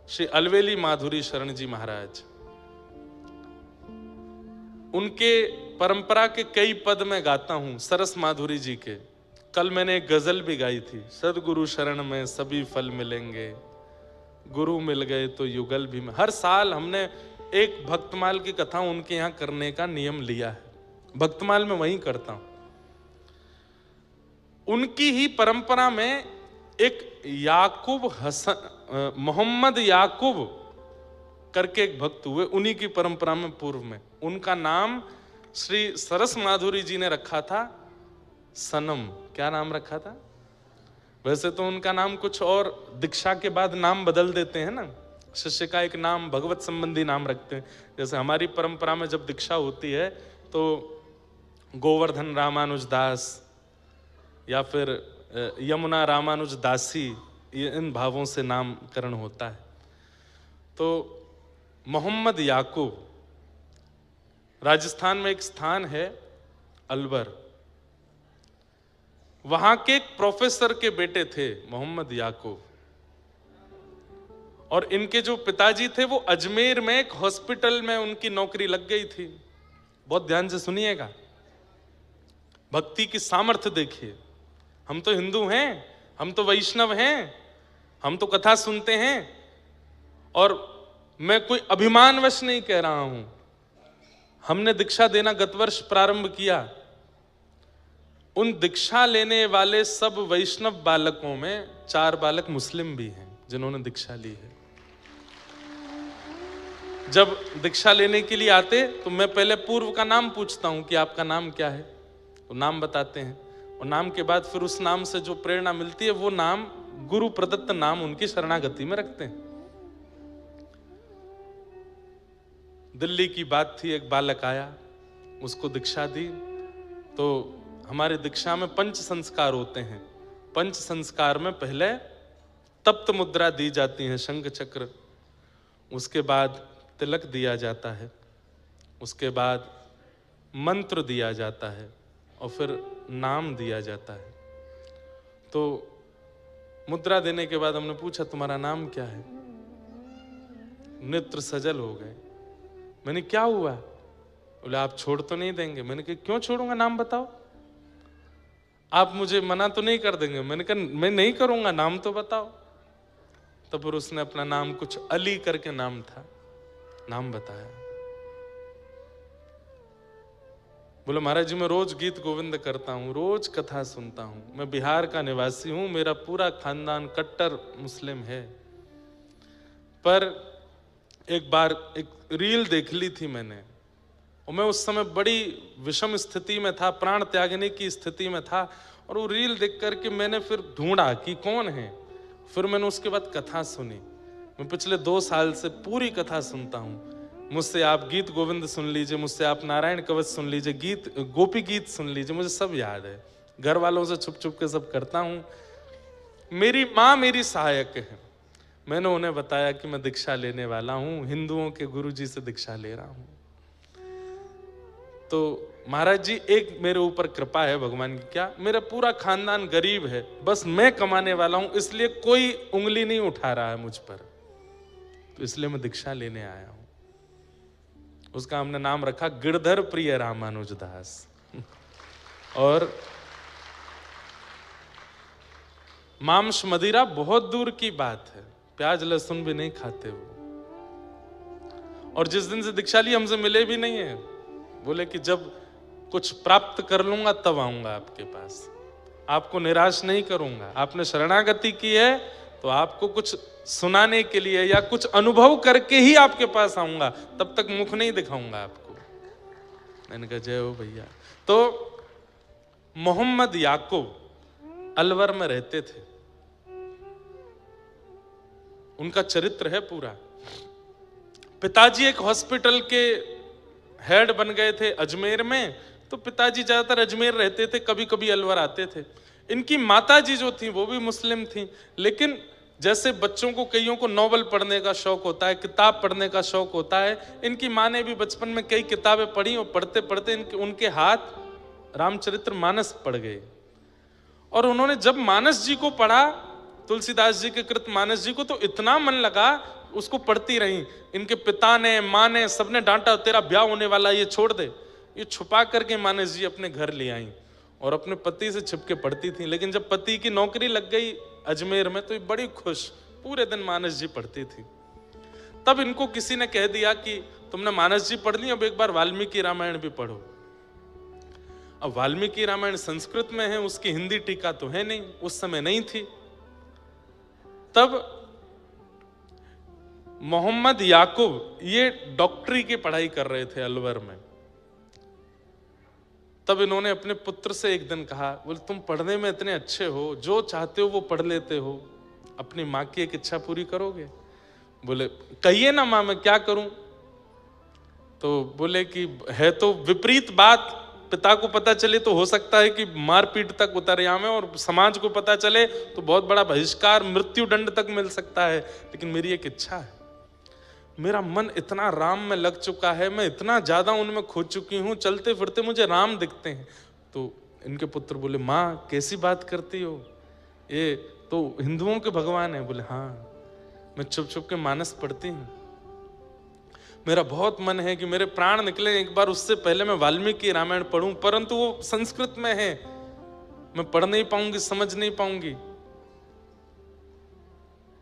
Shri alveoli माधुरी शरण जी महाराज, उनके परंपरा के कई पद मैं गाता हूं, सरस माधुरी जी के। कल मैंने एक गजल भी गाई थी, सदगुरु शरण में सभी फल मिलेंगे, गुरु मिल गए तो युगल भी। हर साल हमने एक भक्तमाल की कथा उनके यहाँ करने का नियम लिया है, भक्तमाल में वहीं करता हूं। उनकी ही परंपरा में एक याकूब हसन, मोहम्मद याकूब करके एक भक्त हुए, उन्हीं की परंपरा में पूर्व में। उनका नाम श्री सरस माधुरी जी ने रखा था सनम। क्या नाम रखा था? वैसे तो उनका नाम कुछ और, दीक्षा के बाद नाम बदल देते हैं ना, शिष्य का एक नाम भगवत संबंधी नाम रखते हैं। जैसे हमारी परंपरा में जब दीक्षा होती है तो गोवर्धन रामानुज दास या फिर यमुना रामानुज दासी, इन भावों से नामकरण होता है। तो मोहम्मद याकूब, राजस्थान में एक स्थान है अलवर, वहां के एक प्रोफेसर के बेटे थे मोहम्मद याकूब, और इनके जो पिताजी थे वो अजमेर में एक हॉस्पिटल में उनकी नौकरी लग गई थी। बहुत ध्यान से सुनिएगा, भक्ति की सामर्थ्य देखिए। हम तो हिंदू हैं, हम तो वैष्णव हैं, हम तो कथा सुनते हैं, और मैं कोई अभिमानवश नहीं कह रहा हूं। हमने दीक्षा देना गत वर्ष प्रारंभ किया। उन दीक्षा लेने वाले सब वैष्णव बालकों में 4 बालक मुस्लिम भी हैं जिन्होंने दीक्षा ली है। जब दीक्षा लेने के लिए आते तो मैं पहले पूर्व का नाम पूछता हूं कि आपका नाम क्या है, तो नाम बताते हैं, और नाम के बाद फिर उस नाम से जो प्रेरणा मिलती है वो नाम, गुरु प्रदत्त नाम उनकी शरणागति में रखते हैं। दिल्ली की बात थी, एक बालक आया, उसको दीक्षा दी। तो हमारे दीक्षा में पंच संस्कार होते हैं। पंच संस्कार में पहले तप्त मुद्रा दी जाती है, शंख चक्र, उसके बाद तिलक दिया जाता है, उसके बाद मंत्र दिया जाता है, और फिर नाम दिया जाता है। तो मुद्रा देने के बाद हमने पूछा तुम्हारा नाम क्या है? नेत्र सजल हो गए। मैंने क्या हुआ? बोले आप छोड़ तो नहीं देंगे? मैंने कहा क्यों छोड़ूंगा, नाम बताओ। आप मुझे मना तो नहीं कर देंगे? मैंने कहा मैं नहीं करूंगा, नाम तो बताओ। तो फिर उसने अपना नाम, कुछ अली करके नाम था, नाम बताया। बोले महाराज जी मैं रोज गीत गोविंद करता हूँ, रोज कथा सुनता हूँ, मैं बिहार का निवासी हूँ, मेरा पूरा खानदान कट्टर मुस्लिम है, पर एक बार एक रील देख ली थी मैंने, और मैं उस समय बड़ी विषम स्थिति में था, प्राण त्यागने की स्थिति में था, और वो रील देख करके मैंने फिर ढूंढा कि कौन है। फिर मैंने उसके बाद कथा सुनी। मैं पिछले 2 साल से पूरी कथा सुनता हूँ। मुझसे आप गीत गोविंद सुन लीजिए, मुझसे आप नारायण कवच सुन लीजिए, गीत गोपी गीत सुन लीजिए, मुझे सब याद है। घर वालों से छुप छुप के सब करता हूँ। मेरी माँ मेरी सहायक है। मैंने उन्हें बताया कि मैं दीक्षा लेने वाला हूँ, हिंदुओं के गुरु जी से दीक्षा ले रहा हूँ। तो महाराज जी एक मेरे ऊपर कृपा है भगवान की, क्या मेरा पूरा खानदान गरीब है, बस मैं कमाने वाला हूं, इसलिए कोई उंगली नहीं उठा रहा है मुझ पर, तो इसलिए मैं दीक्षा लेने आया हूं। उसका हमने नाम रखा गिरधर प्रिय रामानुज दास। और मांस मदिरा बहुत दूर की बात है, प्याज लहसुन भी नहीं खाते वो। और जिस दिन से दीक्षा ली हमसे मिले भी नहीं है, बोले कि जब कुछ प्राप्त कर लूंगा तब आऊंगा आपके पास, आपको निराश नहीं करूंगा। आपने शरणागति की है तो आपको कुछ सुनाने के लिए या कुछ अनुभव करके ही आपके पास आऊंगा, तब तक मुख नहीं दिखाऊंगा आपको। मैंने कहा जय हो भैया। तो मोहम्मद याकूब अलवर में रहते थे, उनका चरित्र है पूरा। पिताजी एक हॉस्पिटल के हेड बन गए थे अजमेर में, तो पिताजी ज्यादातर अजमेर रहते थे, कभी कभी अलवर आते थे। इनकी माताजी जो थी वो भी मुस्लिम थी, लेकिन जैसे बच्चों को कईयों को नॉवल पढ़ने का शौक होता है, किताब पढ़ने का शौक होता है, इनकी माँ ने भी बचपन में कई किताबें पढ़ी, और पढ़ते पढ़ते उनके हाथ रामचरित्र मानस पढ़ गए। और उन्होंने जब मानस जी को पढ़ा, तुलसीदास जी के कृत मानस जी को, तो इतना मन लगा उसको पढ़ती रही। इनके पिता ने, माँ ने, सबने डांटा, तेरा ब्याह होने वाला, ये छोड़ दे। ये छुपा करके मानस जी अपने घर ले आई और अपने पति से छिप के पढ़ती थी। लेकिन जब पति की नौकरी लग गई अजमेर में तो ये बड़ी खुश, पूरे दिन मानस जी पढ़ती थी। तब इनको किसी ने कह दिया कि तुमने मानस जी पढ़ ली, अब एक बार वाल्मीकि रामायण भी पढ़ो। अब वाल्मीकि रामायण संस्कृत में है, उसकी हिंदी टीका तो है नहीं, उस समय नहीं थी। तब मोहम्मद याकूब ये डॉक्टरी की पढ़ाई कर रहे थे अलवर में। तब इन्होंने अपने पुत्र से एक दिन कहा, बोले तुम पढ़ने में इतने अच्छे हो, जो चाहते हो वो पढ़ लेते हो, अपनी माँ की एक इच्छा पूरी करोगे? बोले कहिए ना माँ, मैं क्या करूं? तो बोले कि है तो विपरीत बात, पिता को पता चले तो हो सकता है कि मारपीट तक उतर आवे, और समाज को पता चले तो बहुत बड़ा बहिष्कार, मृत्यु दंड तक मिल सकता है। लेकिन मेरी एक इच्छा है, मेरा मन इतना राम में लग चुका है, मैं इतना ज्यादा उनमें खो चुकी हूं, चलते फिरते मुझे राम दिखते हैं। तो इनके पुत्र बोले माँ कैसी बात करती हो, ये तो हिंदुओं के भगवान है। बोले हाँ, मैं छुप छुप के मानस पढ़ती हूँ, मेरा बहुत मन है कि मेरे प्राण निकले एक बार, उससे पहले मैं वाल्मीकि रामायण पढ़ूं, परंतु वो संस्कृत में है, मैं पढ़ नहीं पाऊंगी, समझ नहीं पाऊंगी,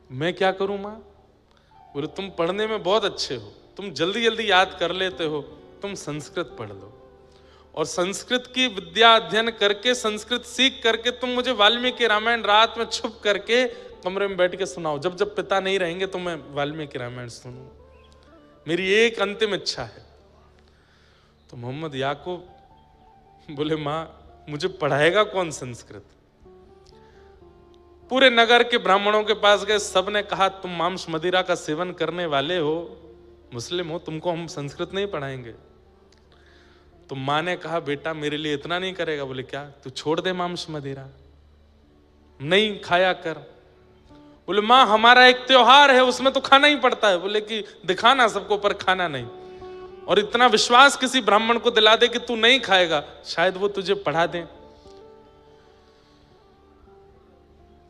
मैं क्या करूं मां? बोले तुम पढ़ने में बहुत अच्छे हो, तुम जल्दी जल्दी याद कर लेते हो, तुम संस्कृत पढ़ लो, और संस्कृत की विद्या अध्ययन करके, संस्कृत सीख करके तुम मुझे वाल्मीकि रामायण रात में छुप करके कमरे में बैठ के सुनाओ, जब जब पिता नहीं रहेंगे तो मैं वाल्मीकि रामायण सुनूं, मेरी एक अंतिम इच्छा है। तो मोहम्मद याकूब बोले मां मुझे पढ़ाएगा कौन संस्कृत? पूरे नगर के ब्राह्मणों के पास गए, सबने कहा तुम मांस मदिरा का सेवन करने वाले हो, मुस्लिम हो, तुमको हम संस्कृत नहीं पढ़ाएंगे। तो मां ने कहा बेटा मेरे लिए इतना नहीं करेगा? बोले क्या? तू छोड़ दे मांस मदिरा, नहीं खाया कर। बोले मां हमारा एक त्योहार है, उसमें तो खाना ही पड़ता है। बोले कि दिखाना सबको पर खाना नहीं, और इतना विश्वास किसी ब्राह्मण को दिला दे कि तू नहीं खाएगा, शायद वो तुझे पढ़ा दे।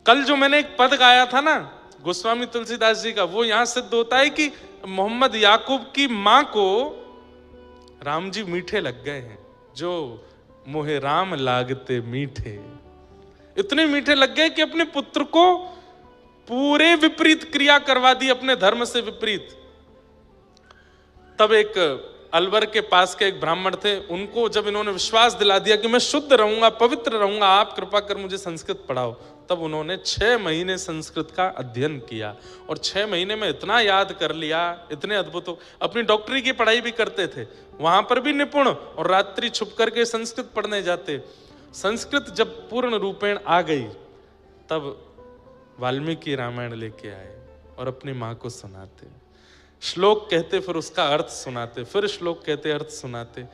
कल जो मैंने एक पद गाया था ना गोस्वामी तुलसीदास जी का, वो यहां सिद्ध होता है कि मोहम्मद याकूब की मां को राम जी मीठे लग गए हैं, जो मोहे राम लागते मीठे, इतने मीठे लग गए कि अपने पुत्र को पूरे विपरीत क्रिया करवा दी, अपने धर्म से विपरीत। तब एक अलवर के पास के एक ब्राह्मण थे, उनको जब इन्होंने विश्वास दिला दिया कि मैं शुद्ध रहूंगा, पवित्र रहूंगा, आप कृपा कर मुझे संस्कृत पढ़ाओ, तब उन्होंने 6 महीने संस्कृत का अध्ययन किया, और 6 महीने में इतना याद कर लिया, इतने अद्भुत हो। अपनी डॉक्टरी की पढ़ाई भी करते थे, वहां पर भी निपुण, और रात्रि छुप करके संस्कृत पढ़ने जाते। संस्कृत जब पूर्ण रूपेण आ गई, तब वाल्मीकि रामायण लेके आए और अपनी माँ को सुनाते, श्लोक कहते, फिर उसका अर्थ सुनाते, फिर श्लोक कहते, अर्थ सुनाते।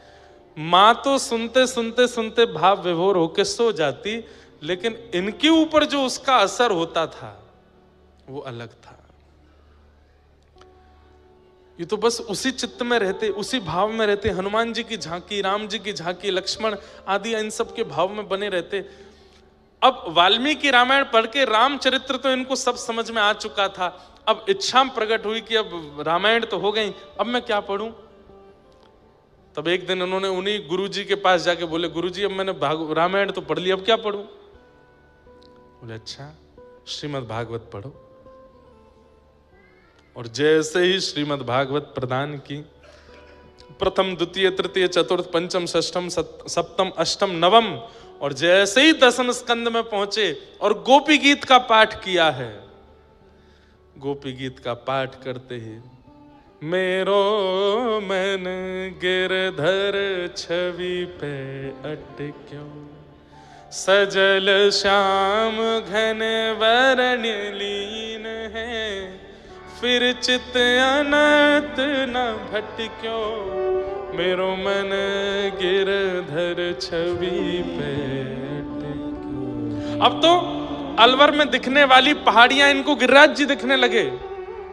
माँ तो सुनते सुनते सुनते भाव विभोर होके सो जाती, लेकिन इनके ऊपर जो उसका असर होता था वो अलग था। ये तो बस उसी चित्त में रहते, उसी भाव में रहते, हनुमान जी की झांकी, राम जी की झांकी, लक्ष्मण आदि इन सब के भाव में बने रहते। अब वाल्मीकि रामायण पढ़ के रामचरित्र तो इनको सब समझ में आ चुका था, अब इच्छा प्रकट हुई कि अब रामायण तो हो गई, अब मैं क्या पढ़ूं? तब एक दिन उन्होंने उन्हीं गुरुजी के पास जाके बोले गुरुजी अब मैंने रामायण तो पढ़ ली, अब क्या पढ़ूं? बोले अच्छा श्रीमद् भागवत पढ़ो। और जैसे ही श्रीमद् भागवत प्रदान की, प्रथम द्वितीय तृतीय चतुर्थ पंचम षष्ठम सप्तम अष्टम नवम, और जैसे ही 10वें स्कंद में पहुंचे और गोपी गीत का पाठ किया है, गोपी गीत का पाठ करते ही मेरो मन गिरधर छवि पे अटक्यो, सजल श्याम घन वरण लीन है, फिर चित अनंत न भटक्यो, मेरो मन गिरधर छवि पे अटक्यो। अब तो अलवर में दिखने वाली पहाड़ियां इनको गिरिराज जी दिखने लगे,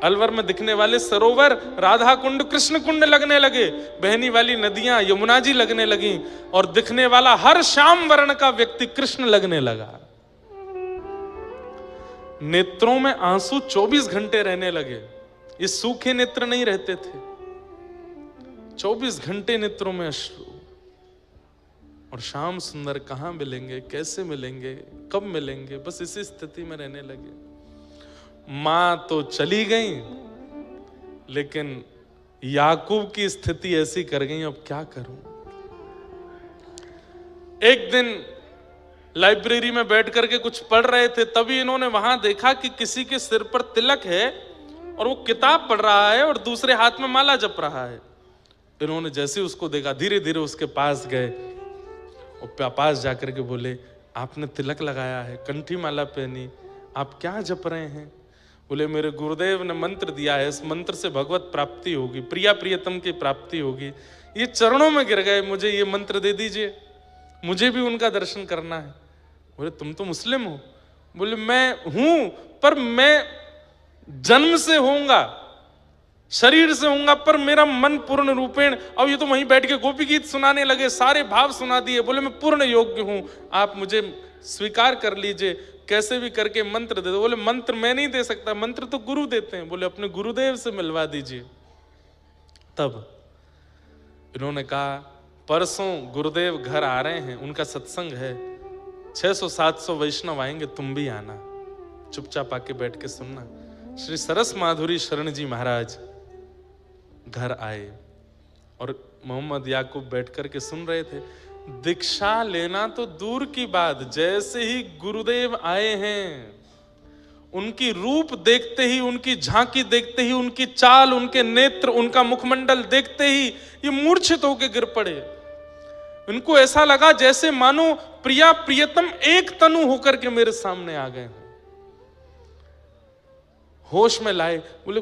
अलवर में दिखने वाले सरोवर राधा कुंड कृष्ण कुंड लगने लगे, बहनी वाली नदियां यमुना जी लगने लगी, और दिखने वाला हर श्याम वर्ण का व्यक्ति कृष्ण लगने लगा। नेत्रों में आंसू 24 घंटे रहने लगे, ये सूखे नेत्र नहीं रहते थे, 24 घंटे नेत्रों में अश्रु। और श्याम सुंदर कहाँ मिलेंगे, कैसे मिलेंगे, कब मिलेंगे, बस इसी स्थिति में रहने लगे। मां तो चली गई, लेकिन याकूब की स्थिति ऐसी कर गई, अब क्या करूं। एक दिन लाइब्रेरी में बैठ करके कुछ पढ़ रहे थे, तभी इन्होंने वहां देखा कि किसी के सिर पर तिलक है और वो किताब पढ़ रहा है और दूसरे हाथ में माला जप रहा है। इन्होंने जैसे उसको देखा, धीरे धीरे उसके पास गए और पास जाकर के बोले, आपने तिलक लगाया है, कंठी माला पहनी, आप क्या जप रहे हैं? बोले, मेरे गुरुदेव ने मंत्र दिया है, इस मंत्र से भगवत प्राप्ति होगी, प्रिया प्रियतम की प्राप्ति होगी। ये चरणों में गिर गए, मुझे ये मंत्र दे दीजिए, मुझे भी उनका दर्शन करना है। बोले, तुम तो मुस्लिम हो? बोले, मैं हूं, पर मैं जन्म से होऊंगा, शरीर से होऊंगा, पर मेरा मन पूर्ण रूपेण। अब ये तो वहीं बैठ के गोपी गीत सुनाने लगे, सारे भाव सुना दिए। बोले, मैं पूर्ण योग्य हूं, आप मुझे स्वीकार कर लीजिए, कैसे भी करके मंत्र दे दो। बोले, मंत्र मैं नहीं दे सकता, मंत्र तो गुरु देते हैं। बोले, अपने गुरुदेव से मिलवा दीजिए। तब इन्होंने कहा, परसों गुरुदेव घर आ रहे हैं, उनका सत्संग है, 600-700 वैष्णव आएंगे, तुम भी आना, चुपचाप आके बैठ के सुनना। श्री सरस माधुरी शरण जी महाराज घर आए और मोहम्मद याकूब बैठ करके सुन रहे थे। दीक्षा लेना तो दूर की बात, जैसे ही गुरुदेव आए हैं, उनकी रूप देखते ही, उनकी झांकी देखते ही, उनकी चाल, उनके नेत्र, उनका मुखमंडल देखते ही ये मूर्छित होकर गिर पड़े। इनको ऐसा लगा जैसे मानो प्रिया प्रियतम एक तनु होकर के मेरे सामने आ गए। होश में लाए, बोले,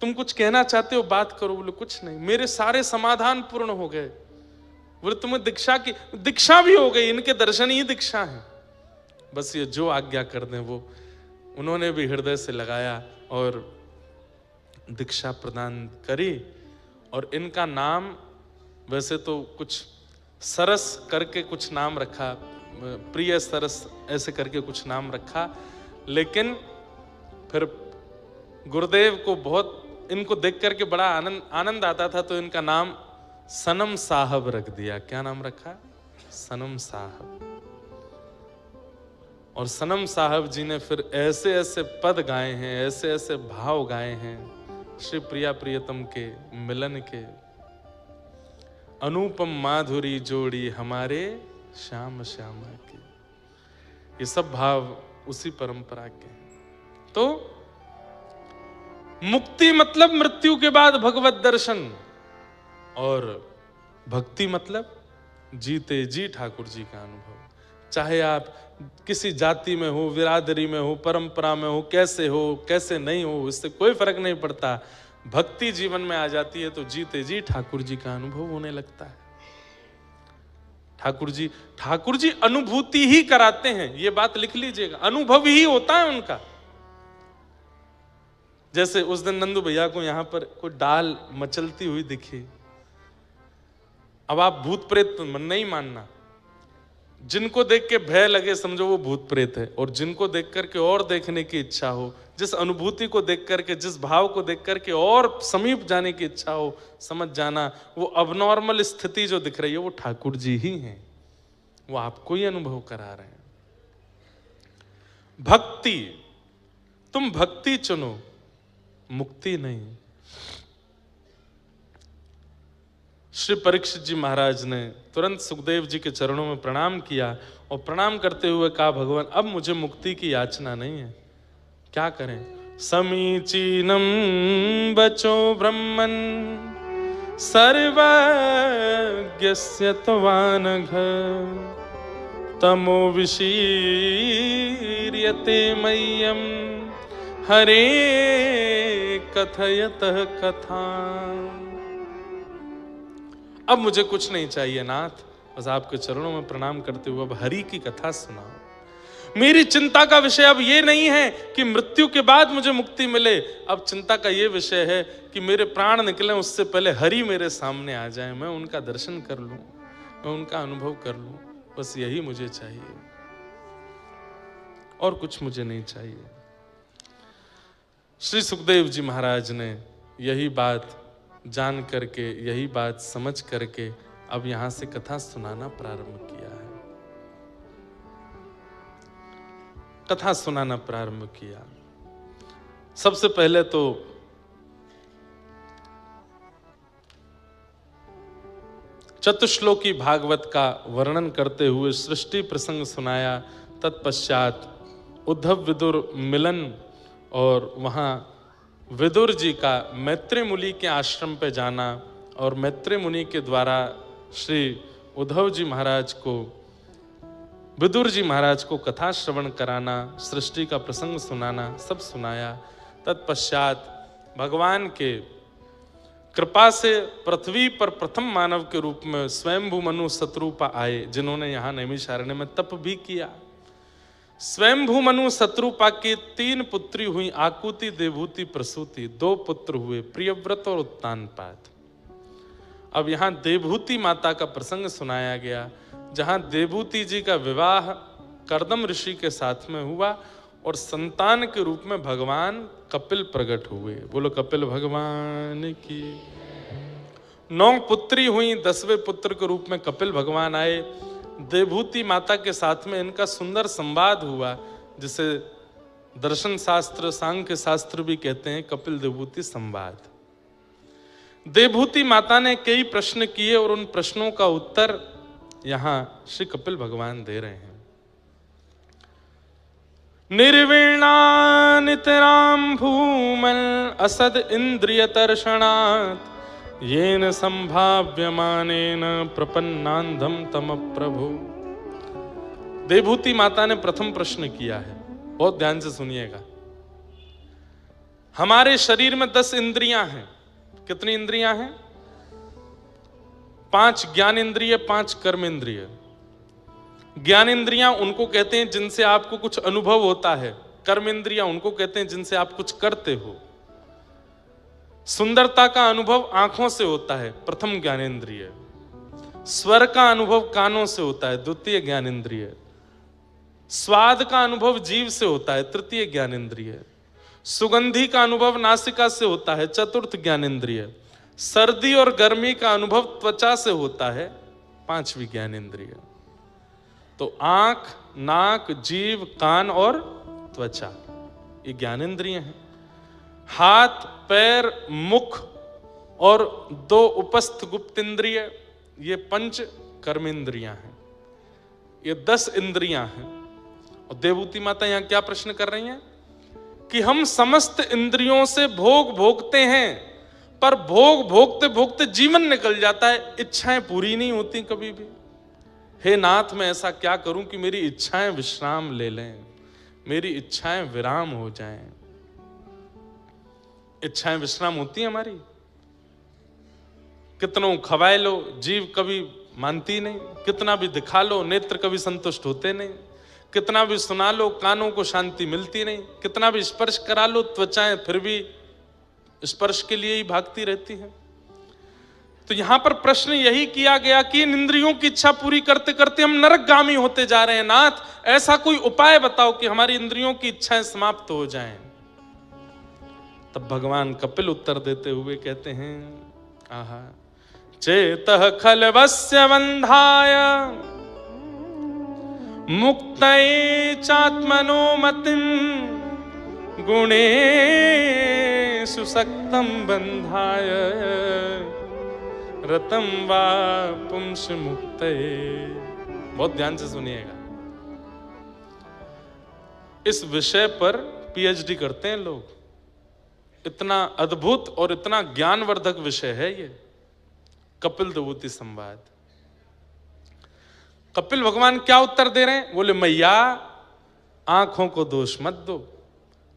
तुम कुछ कहना चाहते हो, बात करो। बोले, कुछ नहीं, मेरे सारे समाधान पूर्ण हो गए। बोले, तुम्हें दीक्षा की, दीक्षा भी हो गई, इनके दर्शन ही दीक्षा है, बस ये जो आज्ञा कर दें वो। उन्होंने भी हृदय से लगाया और दीक्षा प्रदान करी। और इनका नाम वैसे तो कुछ सरस करके कुछ नाम रखा, प्रिय सरस ऐसे करके कुछ नाम रखा, लेकिन फिर गुरुदेव को बहुत इनको देख करके बड़ा आनंद आता था, तो इनका नाम सनम साहब रख दिया। क्या नाम रखा? सनम साहब। और सनम साहब जी ने फिर ऐसे ऐसे पद गाए हैं, ऐसे ऐसे भाव गाए हैं श्री प्रिया प्रियतम के मिलन के। अनुपम माधुरी जोड़ी हमारे श्याम श्यामा के, ये सब भाव उसी परंपरा के हैं। तो मुक्ति मतलब मृत्यु के बाद भगवत दर्शन, और भक्ति मतलब जीते जी ठाकुर जी का अनुभव। चाहे आप किसी जाति में हो, बिरादरी में हो, परंपरा में हो, कैसे नहीं हो, इससे कोई फर्क नहीं पड़ता। भक्ति जीवन में आ जाती है तो जीते जी ठाकुर जी का अनुभव होने लगता है। ठाकुर जी अनुभूति ही कराते हैं, ये बात लिख लीजिएगा, अनुभव ही होता है उनका। जैसे उस दिन नंदू भैया को यहां पर कोई डाल मचलती हुई दिखी, अब आप भूत प्रेत नहीं मानना, जिनको देख के भय लगे समझो वो भूत प्रेत है, और जिनको देख करके और देखने की इच्छा हो, जिस अनुभूति को देख करके, जिस भाव को देख करके और समीप जाने की इच्छा हो, समझ जाना वो अबनॉर्मल स्थिति जो दिख रही है वो ठाकुर जी ही हैं, वो आपको ही अनुभव करा रहे हैं। भक्ति, तुम भक्ति चुनो, मुक्ति नहीं। श्री परीक्षित जी महाराज ने तुरंत सुखदेव जी के चरणों में प्रणाम किया और प्रणाम करते हुए कहा, भगवान अब मुझे मुक्ति की याचना नहीं है, क्या करें? समीचीनम बचो ब्रह्मन् सर्वज्ञस्य त्वानघ तमो विशीर्यते मह्यं हरे कथयतः कथा। अब मुझे कुछ नहीं चाहिए नाथ, बस आपके चरणों में प्रणाम करते हुए अब हरि की कथा सुनाओ। मेरी चिंता का विषय अब ये नहीं है कि मृत्यु के बाद मुझे मुक्ति मिले, अब चिंता का ये विषय है कि मेरे प्राण निकले उससे पहले हरि मेरे सामने आ जाए, मैं उनका दर्शन कर लूं, मैं उनका अनुभव कर लूं, बस यही मुझे चाहिए, और कुछ मुझे नहीं चाहिए। श्री सुखदेव जी महाराज ने यही बात जान करके, यही बात समझ करके अब यहां से कथा सुनाना प्रारंभ किया है। कथा सुनाना प्रारंभ किया। सबसे पहले तो चतुश्लोकी भागवत का वर्णन करते हुए सृष्टि प्रसंग सुनाया। तत्पश्चात उद्धव विदुर मिलन और वहाँ विदुर जी का मैत्रेय मुनि के आश्रम पे जाना और मैत्रेय मुनि के द्वारा श्री उद्धव जी महाराज को, विदुर जी महाराज को कथा श्रवण कराना, सृष्टि का प्रसंग सुनाना, सब सुनाया। तत्पश्चात भगवान के कृपा से पृथ्वी पर प्रथम मानव के रूप में स्वयंभू मनु शत्रुपा आए, जिन्होंने यहाँ नैमिषारण्य में तप भी किया। स्वयंभू मनु शत्रुपा की 3 पुत्री हुई, आकुति, देवहूति, प्रसूति। 2 पुत्र हुए, प्रियव्रत और उत्तानपाद। अब यहाँ देवहूति माता का प्रसंग सुनाया गया, जहाँ देवहूति जी का विवाह कर्दम ऋषि के साथ में हुआ और संतान के रूप में भगवान कपिल प्रकट हुए। बोलो कपिल भगवान की। 9 पुत्री हुई, 10वें पुत्र के रूप में कपिल भगवान आए। देवहूति माता के साथ में इनका सुंदर संवाद हुआ, जिसे दर्शन शास्त्र, सांख्य शास्त्र भी कहते हैं कपिल देवहूति संवाद। देवहूति माता ने कई प्रश्न किए और उन प्रश्नों का उत्तर यहां श्री कपिल भगवान दे रहे हैं। निर्वीणा नितराम भूमल असद इंद्रिय तर्षणात् येन संभाव्यमानेन प्रपन्नांधम तम प्रभु। देवहूति माता ने प्रथम प्रश्न किया है, बहुत ध्यान से सुनिएगा। हमारे शरीर में 10 इंद्रियां हैं। कितनी इंद्रियां हैं? 5 ज्ञान इंद्रिय, 5 कर्म इंद्रिय। ज्ञान इंद्रियां उनको कहते हैं जिनसे आपको कुछ अनुभव होता है। कर्म इंद्रियां उनको कहते हैं जिनसे आप कुछ करते हो। सुंदरता का अनुभव आंखों से होता है, प्रथम ज्ञानेंद्रिय। स्वर का अनुभव कानों से होता है, द्वितीय ज्ञानेंद्रिय। स्वाद का अनुभव जीभ से होता है, तृतीय ज्ञानेंद्रिय। सुगंधी का अनुभव नासिका से होता है, चतुर्थ ज्ञानेंद्रिय। सर्दी और गर्मी का अनुभव त्वचा से होता है, 5वीं ज्ञानेंद्रिय। तो आंख, नाक, जीभ, कान और त्वचा, ये ज्ञानेंद्रिय हैं। हाथ, पैर, मुख और 2 उपस्थ गुप्त इंद्रिय, ये 5 कर्मेंद्रियां हैं। ये 10 इंद्रियां हैं। और देवहूति माता यहां क्या प्रश्न कर रही हैं कि हम समस्त इंद्रियों से भोग भोगते हैं, पर भोग भोगते भोगते जीवन निकल जाता है, इच्छाएं पूरी नहीं होती कभी भी। हे नाथ, मैं ऐसा क्या करूं कि मेरी इच्छाएं विश्राम ले लें, मेरी इच्छाएं विराम हो जाएं। इच्छाएं विश्राम होती हैं हमारी? कितनों खवाए लो, जीव कभी मानती नहीं। कितना भी दिखा लो, नेत्र कभी संतुष्ट होते नहीं। कितना भी सुना लो, कानों को शांति मिलती नहीं। कितना भी स्पर्श करा लो, त्वचाएं फिर भी स्पर्श के लिए ही भागती रहती हैं। तो यहां पर प्रश्न यही किया गया कि इन इंद्रियों की इच्छा पूरी करते करते हम नरकगामी होते जा रहे हैं। नाथ, ऐसा कोई उपाय बताओ कि हमारी इंद्रियों की इच्छाएं समाप्त हो जाएं। तब भगवान कपिल उत्तर देते हुए कहते हैं, आहा, चेतः खलवस्य बंधाय मुक्तये चात्मनो मतिं गुणेषु सक्तं बंधाय रतम वा पुंस मुक्तये। बहुत ध्यान से सुनिएगा। इस विषय पर पीएचडी करते हैं लोग। इतना अद्भुत और इतना ज्ञानवर्धक विषय है ये कपिल देवहूति संवाद। कपिल भगवान क्या उत्तर दे रहे हैं? बोले, मैया, आंखों को दोष मत दो,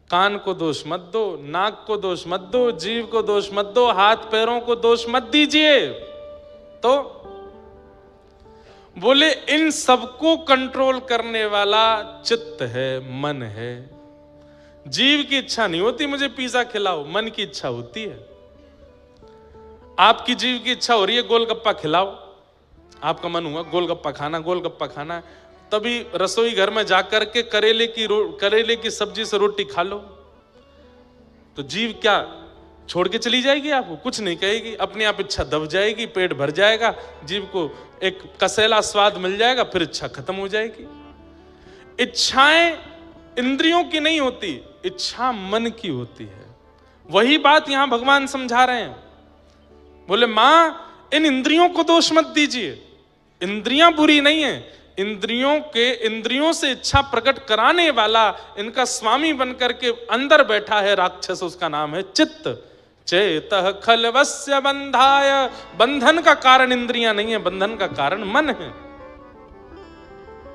कान को दोष मत दो, नाक को दोष मत दो, जीभ को दोष मत दो, हाथ पैरों को दोष मत दीजिए। तो बोले, इन सबको कंट्रोल करने वाला चित्त है, मन है। जीव की इच्छा नहीं होती मुझे पिज्जा खिलाओ, मन की इच्छा होती है। आपकी जीव की इच्छा हो रही है गोलगप्पा खिलाओ, आपका मन हुआ गोलगप्पा खाना, गोलगप्पा खाना, तभी रसोई घर में जाकर के करेले की सब्जी से रोटी खा लो। तो जीव क्या छोड़ के चली जाएगी आपको, कुछ नहीं कहेगी, अपने आप इच्छा दब जाएगी, पेट भर जाएगा, जीव को एक कसेला स्वाद मिल जाएगा, फिर इच्छा खत्म हो जाएगी। इच्छाएं इंद्रियों की नहीं होती, इच्छा मन की होती है। वही बात यहां भगवान समझा रहे हैं। बोले मां, इन इंद्रियों को दोष मत दीजिए, इंद्रियां बुरी नहीं है, इंद्रियों से इच्छा प्रकट कराने वाला, इनका स्वामी बनकर के अंदर बैठा है राक्षस, उसका नाम है चित्त। चेतः खलवस्य बंधाय, बंधन का कारण इंद्रियां नहीं है, बंधन का कारण मन है।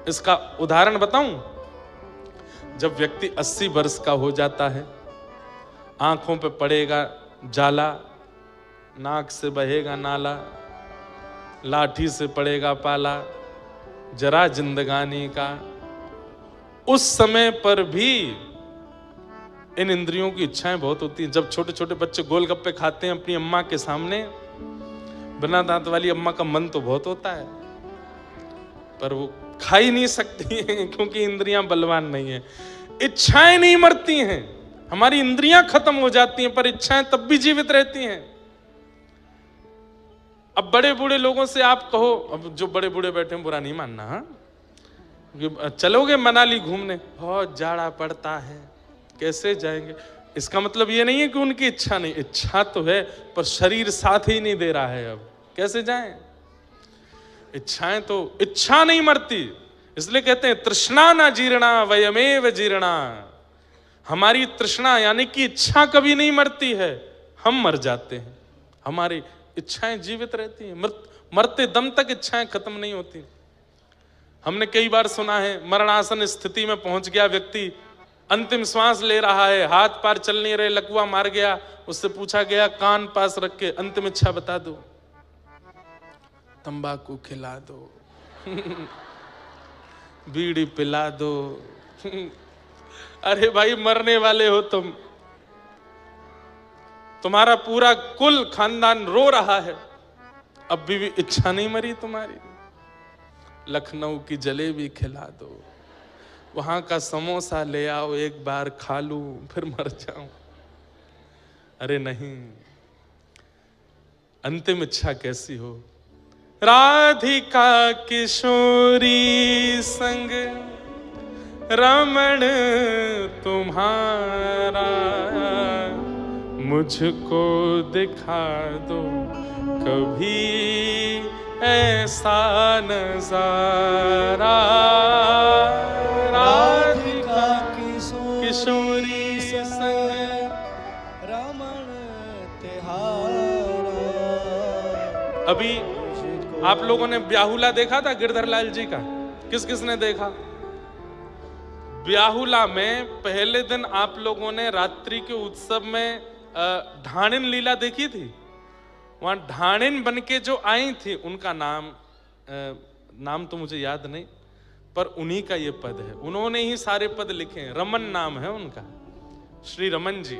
इसका उदाहरण बताऊं, जब व्यक्ति 80 वर्ष का हो जाता है, आंखों पे पड़ेगा जाला, नाक से बहेगा नाला, लाठी से पड़ेगा पाला, जरा जिंदगानी का, उस समय पर भी इन इंद्रियों की इच्छाएं बहुत होती हैं। जब छोटे छोटे बच्चे गोलगप्पे खाते हैं अपनी अम्मा के सामने, बिना दांत वाली अम्मा का मन तो बहुत होता है, पर वो खा ही नहीं सकती हैं क्योंकि इंद्रियां बलवान नहीं है। इच्छाएं नहीं मरती हैं, हमारी इंद्रियां खत्म हो जाती हैं, पर इच्छाएं तब भी जीवित रहती हैं। अब बड़े बूढ़े लोगों से आप कहो, अब जो बड़े बूढ़े बैठे हैं बुरा नहीं मानना, हाँ, चलोगे मनाली घूमने, बहुत जाड़ा पड़ता है, कैसे जाएंगे? इसका मतलब ये नहीं है कि उनकी इच्छा नहीं, इच्छा तो है, पर शरीर साथ ही नहीं दे रहा है, अब कैसे जाएं? इच्छाएं तो, इच्छा नहीं मरती, इसलिए कहते हैं तृष्णा ना जीर्णा वयमेव जीर्णा। हमारी तृष्णा यानी कि इच्छा कभी नहीं मरती है, हम मर जाते हैं, हमारी इच्छाएं जीवित रहती हैं, मरते दम तक इच्छाएं खत्म नहीं होती। हमने कई बार सुना है, मरणासन स्थिति में पहुंच गया व्यक्ति, अंतिम श्वास ले रहा है, हाथ पैर चल नहीं रहे, लकवा मार गया, उससे पूछा गया कान पास रख के अंतिम इच्छा बता दो, तंबाकू खिला दो बीड़ी पिला दो अरे भाई मरने वाले हो तुम, तुम्हारा पूरा कुल खानदान रो रहा है, अब भी इच्छा नहीं मरी तुम्हारी। लखनऊ की जलेबी खिला दो, वहां का समोसा ले आओ, एक बार खा लूं फिर मर जाऊं। अरे नहीं, अंतिम इच्छा कैसी हो? राधिका किशोरी संग रमण तुम्हारा, मुझको दिखा दो कभी ऐसा नजारा। राधिका किशोरी संग रमण तिहारा। अभी आप लोगों ने ब्याहुला देखा था गिरधर लाल जी का? किस किस ने देखा? ब्याहुला में पहले दिन आप लोगों ने रात्रि के उत्सव में ढाणिन लीला देखी थी। वहां ढाणिन बन के जो आई थी, उनका नाम तो मुझे याद नहीं, पर उन्हीं का ये पद है, उन्होंने ही सारे पद लिखे हैं, रमन नाम है उनका, श्री रमन जी।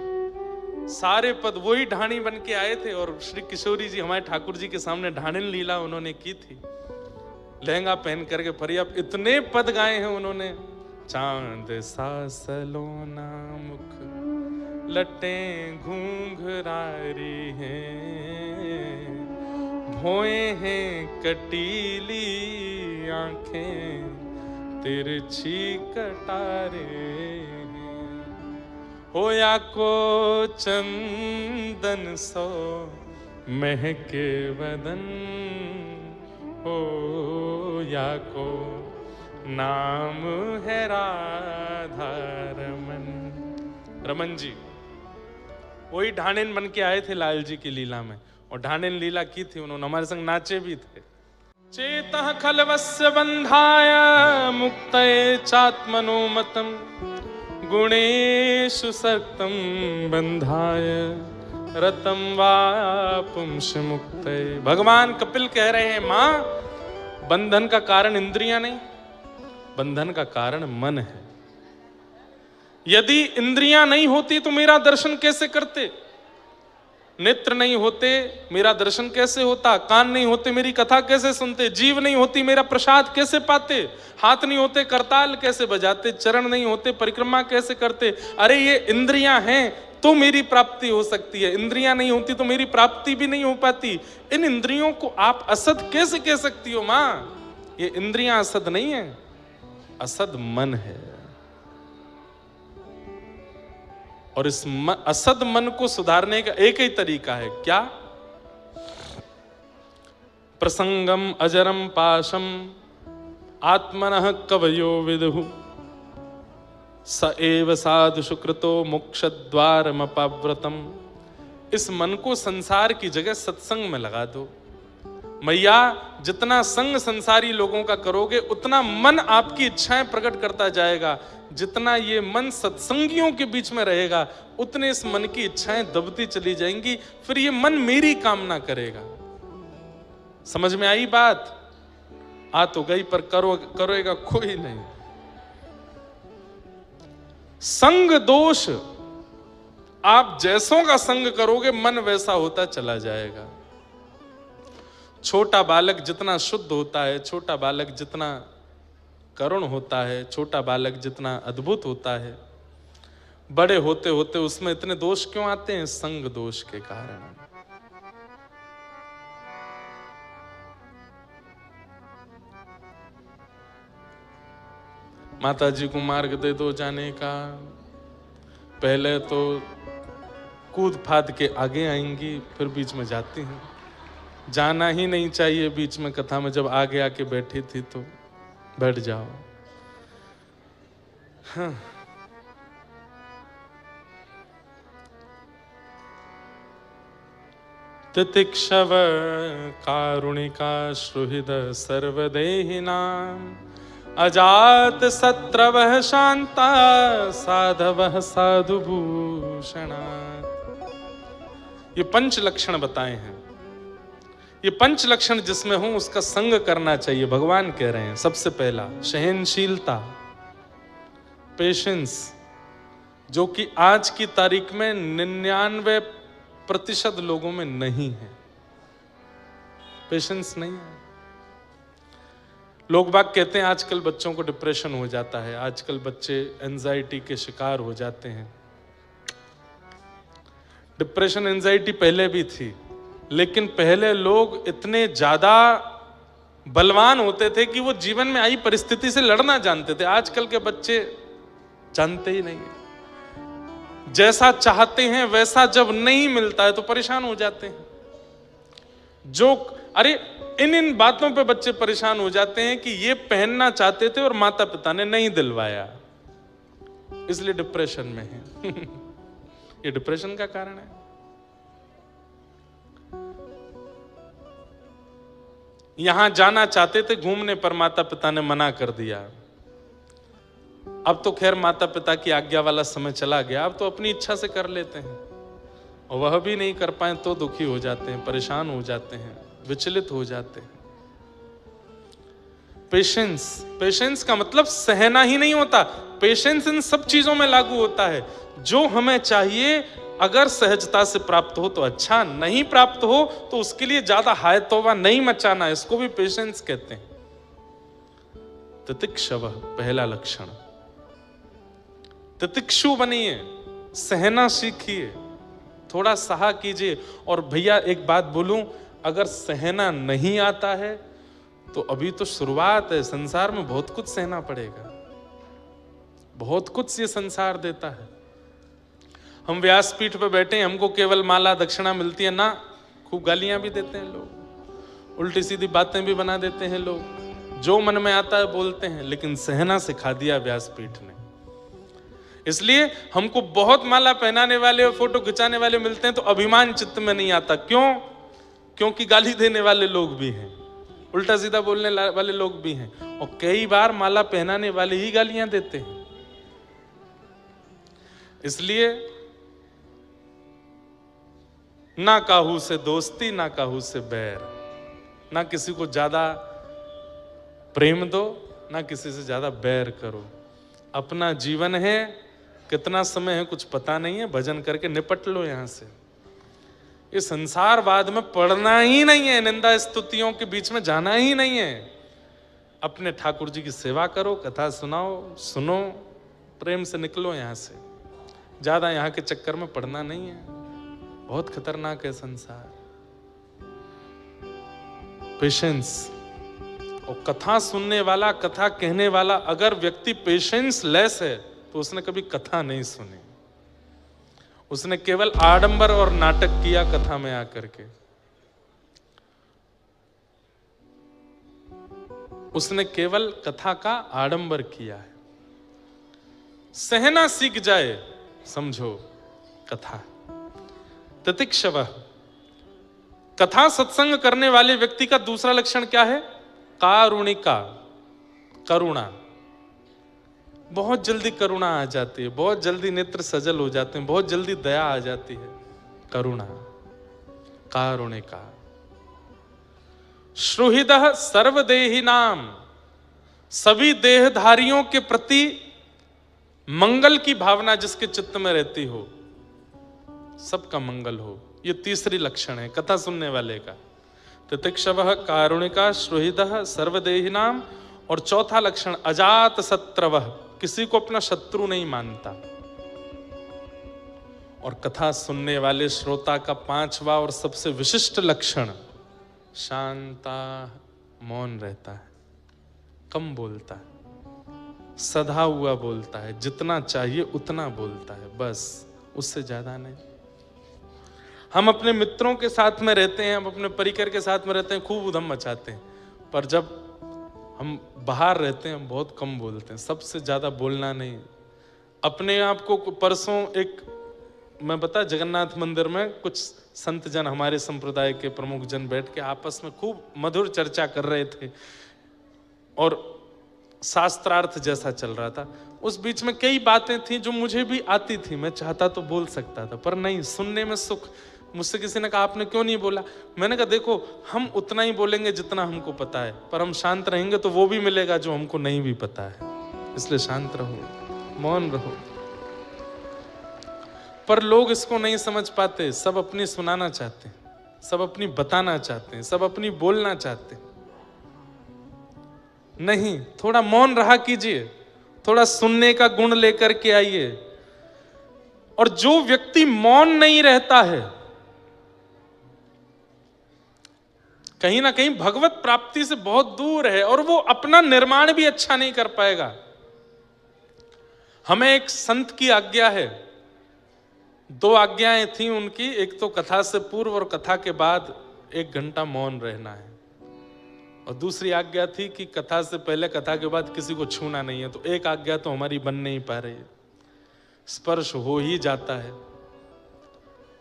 सारे पद वही ढाणी बन के आए थे, और श्री किशोरी जी हमारे ठाकुर जी के सामने ढाणिन लीला उन्होंने की थी, लहंगा पहन करके पर्याप्त इतने पद गाए हैं उन्होंने। चांद सा सलोना मुख लटें घूंघरारी हैं, भोए हैं कटीली आंखें तिरछी कटारे हैं, होया को चंदन सो महके वदन, हो या को नाम है राधा रमन। रमन जी वही ढाणिन बन के आए थे लाल जी की लीला में, और ढाणिन लीला की थी उन्होंने, हमारे संग नाचे भी थे। चेतः खलवस्य बंधाय मुक्तये चात्मनोमतम, गुणेषु सक्तं बंधाय रतम वा पुंस मुक्तये। भगवान कपिल कह रहे हैं, मां बंधन का कारण इंद्रियां नहीं, बंधन का कारण मन है। यदि इंद्रियां नहीं होती तो मेरा दर्शन कैसे करते? नेत्र नहीं होते मेरा दर्शन कैसे होता? कान नहीं होते मेरी कथा कैसे सुनते? जीव नहीं होती मेरा प्रसाद कैसे पाते? हाथ नहीं होते करताल कैसे बजाते? चरण नहीं होते परिक्रमा कैसे करते? अरे ये इंद्रियां हैं तो मेरी प्राप्ति हो सकती है, इंद्रियां नहीं होती तो मेरी प्राप्ति भी नहीं हो पाती। इन इंद्रियों को आप असद कैसे कह सकती हो मां? ये इंद्रियां असद नहीं है, असद मन है। और इस असद मन को सुधारने का एक ही तरीका है, क्या? प्रसंगम अजरम पाशम आत्मनः कवयो विदुः स एव साधु सुकृतो मोक्षद्वारमपाव्रतम। इस मन को संसार की जगह सत्संग में लगा दो। मैया, जितना संग संसारी लोगों का करोगे उतना मन आपकी इच्छाएं प्रकट करता जाएगा। जितना ये मन सत्संगियों के बीच में रहेगा उतने इस मन की इच्छाएं दबती चली जाएंगी। फिर ये मन मेरी कामना करेगा। समझ में आई बात? आ तो गई पर करोएगा कोई नहीं। संग दोष, आप जैसों का संग करोगे मन वैसा होता चला जाएगा। छोटा बालक जितना शुद्ध होता है, छोटा बालक जितना करुण होता है, छोटा बालक जितना अद्भुत होता है, बड़े होते होते उसमें इतने दोष क्यों आते हैं? संग दोष के कारण। माता जी को मार्ग दे दो जाने का, पहले तो कूद फाद के आगे आएंगी, फिर बीच में जाती हैं। जाना ही नहीं चाहिए बीच में कथा में, जब आगे आके बैठी थी तो बैठ जाओ। हाँ। तितिक्षव कारुणिका श्रुहृद सर्वदेहिनां अजात शत्रवः शांता साधवः साधुभूषणात्। ये पंच लक्षण बताए हैं। ये पंच लक्षण जिसमें हो उसका संग करना चाहिए, भगवान कह रहे हैं। सबसे पहला सहनशीलता, पेशेंस, जो कि आज की तारीख में 99% लोगों में नहीं है। पेशेंस नहीं है। लोग बाग कहते हैं आजकल बच्चों को डिप्रेशन हो जाता है, आजकल बच्चे एंजाइटी के शिकार हो जाते हैं। डिप्रेशन एंजाइटी पहले भी थी, लेकिन पहले लोग इतने ज्यादा बलवान होते थे कि वो जीवन में आई परिस्थिति से लड़ना जानते थे। आजकल के बच्चे जानते ही नहीं है। जैसा चाहते हैं वैसा जब नहीं मिलता है तो परेशान हो जाते हैं। जो अरे इन बातों पे बच्चे परेशान हो जाते हैं कि ये पहनना चाहते थे और माता पिता ने नहीं दिलवाया, इसलिए डिप्रेशन में है। ये डिप्रेशन का कारण है। यहां जाना चाहते थे घूमने पर, माता पिता ने मना कर दिया। अब तो खैर माता पिता की आज्ञा वाला समय चला गया, अब तो अपनी इच्छा से कर लेते हैं, और वह भी नहीं कर पाए तो दुखी हो जाते हैं, परेशान हो जाते हैं, विचलित हो जाते हैं। पेशेंस, पेशेंस का मतलब सहना ही नहीं होता। पेशेंस इन सब चीजों में लागू होता है। जो हमें चाहिए अगर सहजता से प्राप्त हो तो अच्छा, नहीं प्राप्त हो तो उसके लिए ज्यादा हाय तौबा नहीं मचाना, इसको भी पेशेंस कहते हैं। तितिक्षव, पहला लक्षण। तितिक्षु बनिए, सहना सीखिए, थोड़ा सहा कीजिए। और भैया एक बात बोलूं, अगर सहना नहीं आता है तो अभी तो शुरुआत है, संसार में बहुत कुछ सहना पड़ेगा, बहुत कुछ ये संसार देता है। हम व्यासपीठ पे बैठे हैं, हमको केवल माला दक्षिणा मिलती है ना, खूब गालियां भी देते हैं लोग, उल्टी सीधी बातें भी बना देते हैं लोग, जो मन में आता है बोलते हैं, लेकिन सहना सिखा दिया व्यासपीठ ने। इसलिए हमको बहुत माला पहनाने वाले और फोटो खिंचाने वाले मिलते हैं तो अभिमान चित्त में नहीं आता। क्यों? क्योंकि गाली देने वाले लोग भी हैं, उल्टा सीधा बोलने वाले लोग भी हैं, और कई बार माला पहनाने वाले ही गालियां देते हैं। इसलिए ना काहू से दोस्ती, ना काहू से बैर, ना किसी को ज्यादा प्रेम दो, ना किसी से ज्यादा बैर करो। अपना जीवन है, कितना समय है कुछ पता नहीं है, भजन करके निपट लो यहां से। ये संसारवाद में पढ़ना ही नहीं है, निंदा स्तुतियों के बीच में जाना ही नहीं है। अपने ठाकुर जी की सेवा करो, कथा सुनाओ, सुनो, प्रेम से निकलो यहां से। ज्यादा यहाँ के चक्कर में पड़ना नहीं है, बहुत खतरनाक है संसार। पेशेंस। और कथा सुनने वाला, कथा कहने वाला अगर व्यक्ति पेशेंस लेस है तो उसने कभी कथा नहीं सुनी, उसने केवल आडंबर और नाटक किया कथा में आकर के। उसने केवल कथा का आडंबर किया है। सहना सीख जाए, समझो कथा। तितिक्षव। कथा सत्संग करने वाले व्यक्ति का दूसरा लक्षण क्या है? कारुणिका, करुणा। बहुत जल्दी करुणा आ जाती है, बहुत जल्दी नेत्र सजल हो जाते हैं, बहुत जल्दी दया आ जाती है। करुणा, कारुणिका। श्रुहिदः सर्वदेहिनाम। सभी देहधारियों के प्रति मंगल की भावना जिसके चित्त में रहती हो, सबका मंगल हो, ये तीसरी लक्षण है कथा सुनने वाले का। तितिक्षवः, कारुणिका, श्रुहिदः सर्वदेहिनाम। और चौथा लक्षण अजात शत्रवः, किसी को अपना शत्रु नहीं मानता। और कथा सुनने वाले श्रोता का पांचवा और सबसे विशिष्ट लक्षण शांता, मौन रहता है, कम बोलता है, सधा हुआ बोलता है, जितना चाहिए उतना बोलता है, बस उससे ज्यादा नहीं। हम अपने मित्रों के साथ में रहते हैं, हम अपने परिकर के साथ में रहते हैं, खूब उधम मचाते हैं, पर जब हम बाहर रहते हैं हम बहुत कम बोलते हैं, सबसे ज्यादा बोलना नहीं। अपने आप को परसों मैं बता जगन्नाथ मंदिर में कुछ संत जन, हमारे संप्रदाय के प्रमुख जन बैठ के आपस में खूब मधुर चर्चा कर रहे थे और शास्त्रार्थ जैसा चल रहा था। उस बीच में कई बातें थी जो मुझे भी आती थी, मैं चाहता तो बोल सकता था, पर नहीं, सुनने में सुख। मुझसे किसी ने कहा आपने क्यों नहीं बोला? मैंने कहा देखो, हम उतना ही बोलेंगे जितना हमको पता है, पर हम शांत रहेंगे तो वो भी मिलेगा जो हमको नहीं भी पता है, इसलिए शांत रहो, मौन रहो। पर लोग इसको नहीं समझ पाते, सब अपनी सुनाना चाहते हैं, सब अपनी बताना चाहते हैं, सब अपनी बोलना चाहते हैं। नहीं, थोड़ा मौन रहा कीजिए, थोड़ा सुनने का गुण लेकर के आइए। और जो व्यक्ति मौन नहीं रहता है, कहीं ना कहीं भगवत प्राप्ति से बहुत दूर है और वो अपना निर्माण भी अच्छा नहीं कर पाएगा। हमें एक संत की आज्ञा है, 2 आज्ञाएं थी उनकी, एक तो कथा से पूर्व और कथा के बाद 1 घंटा मौन रहना है, और दूसरी आज्ञा थी कि कथा से पहले कथा के बाद किसी को छूना नहीं है। तो एक आज्ञा तो हमारी बन नहीं पा रही है, स्पर्श हो ही जाता है।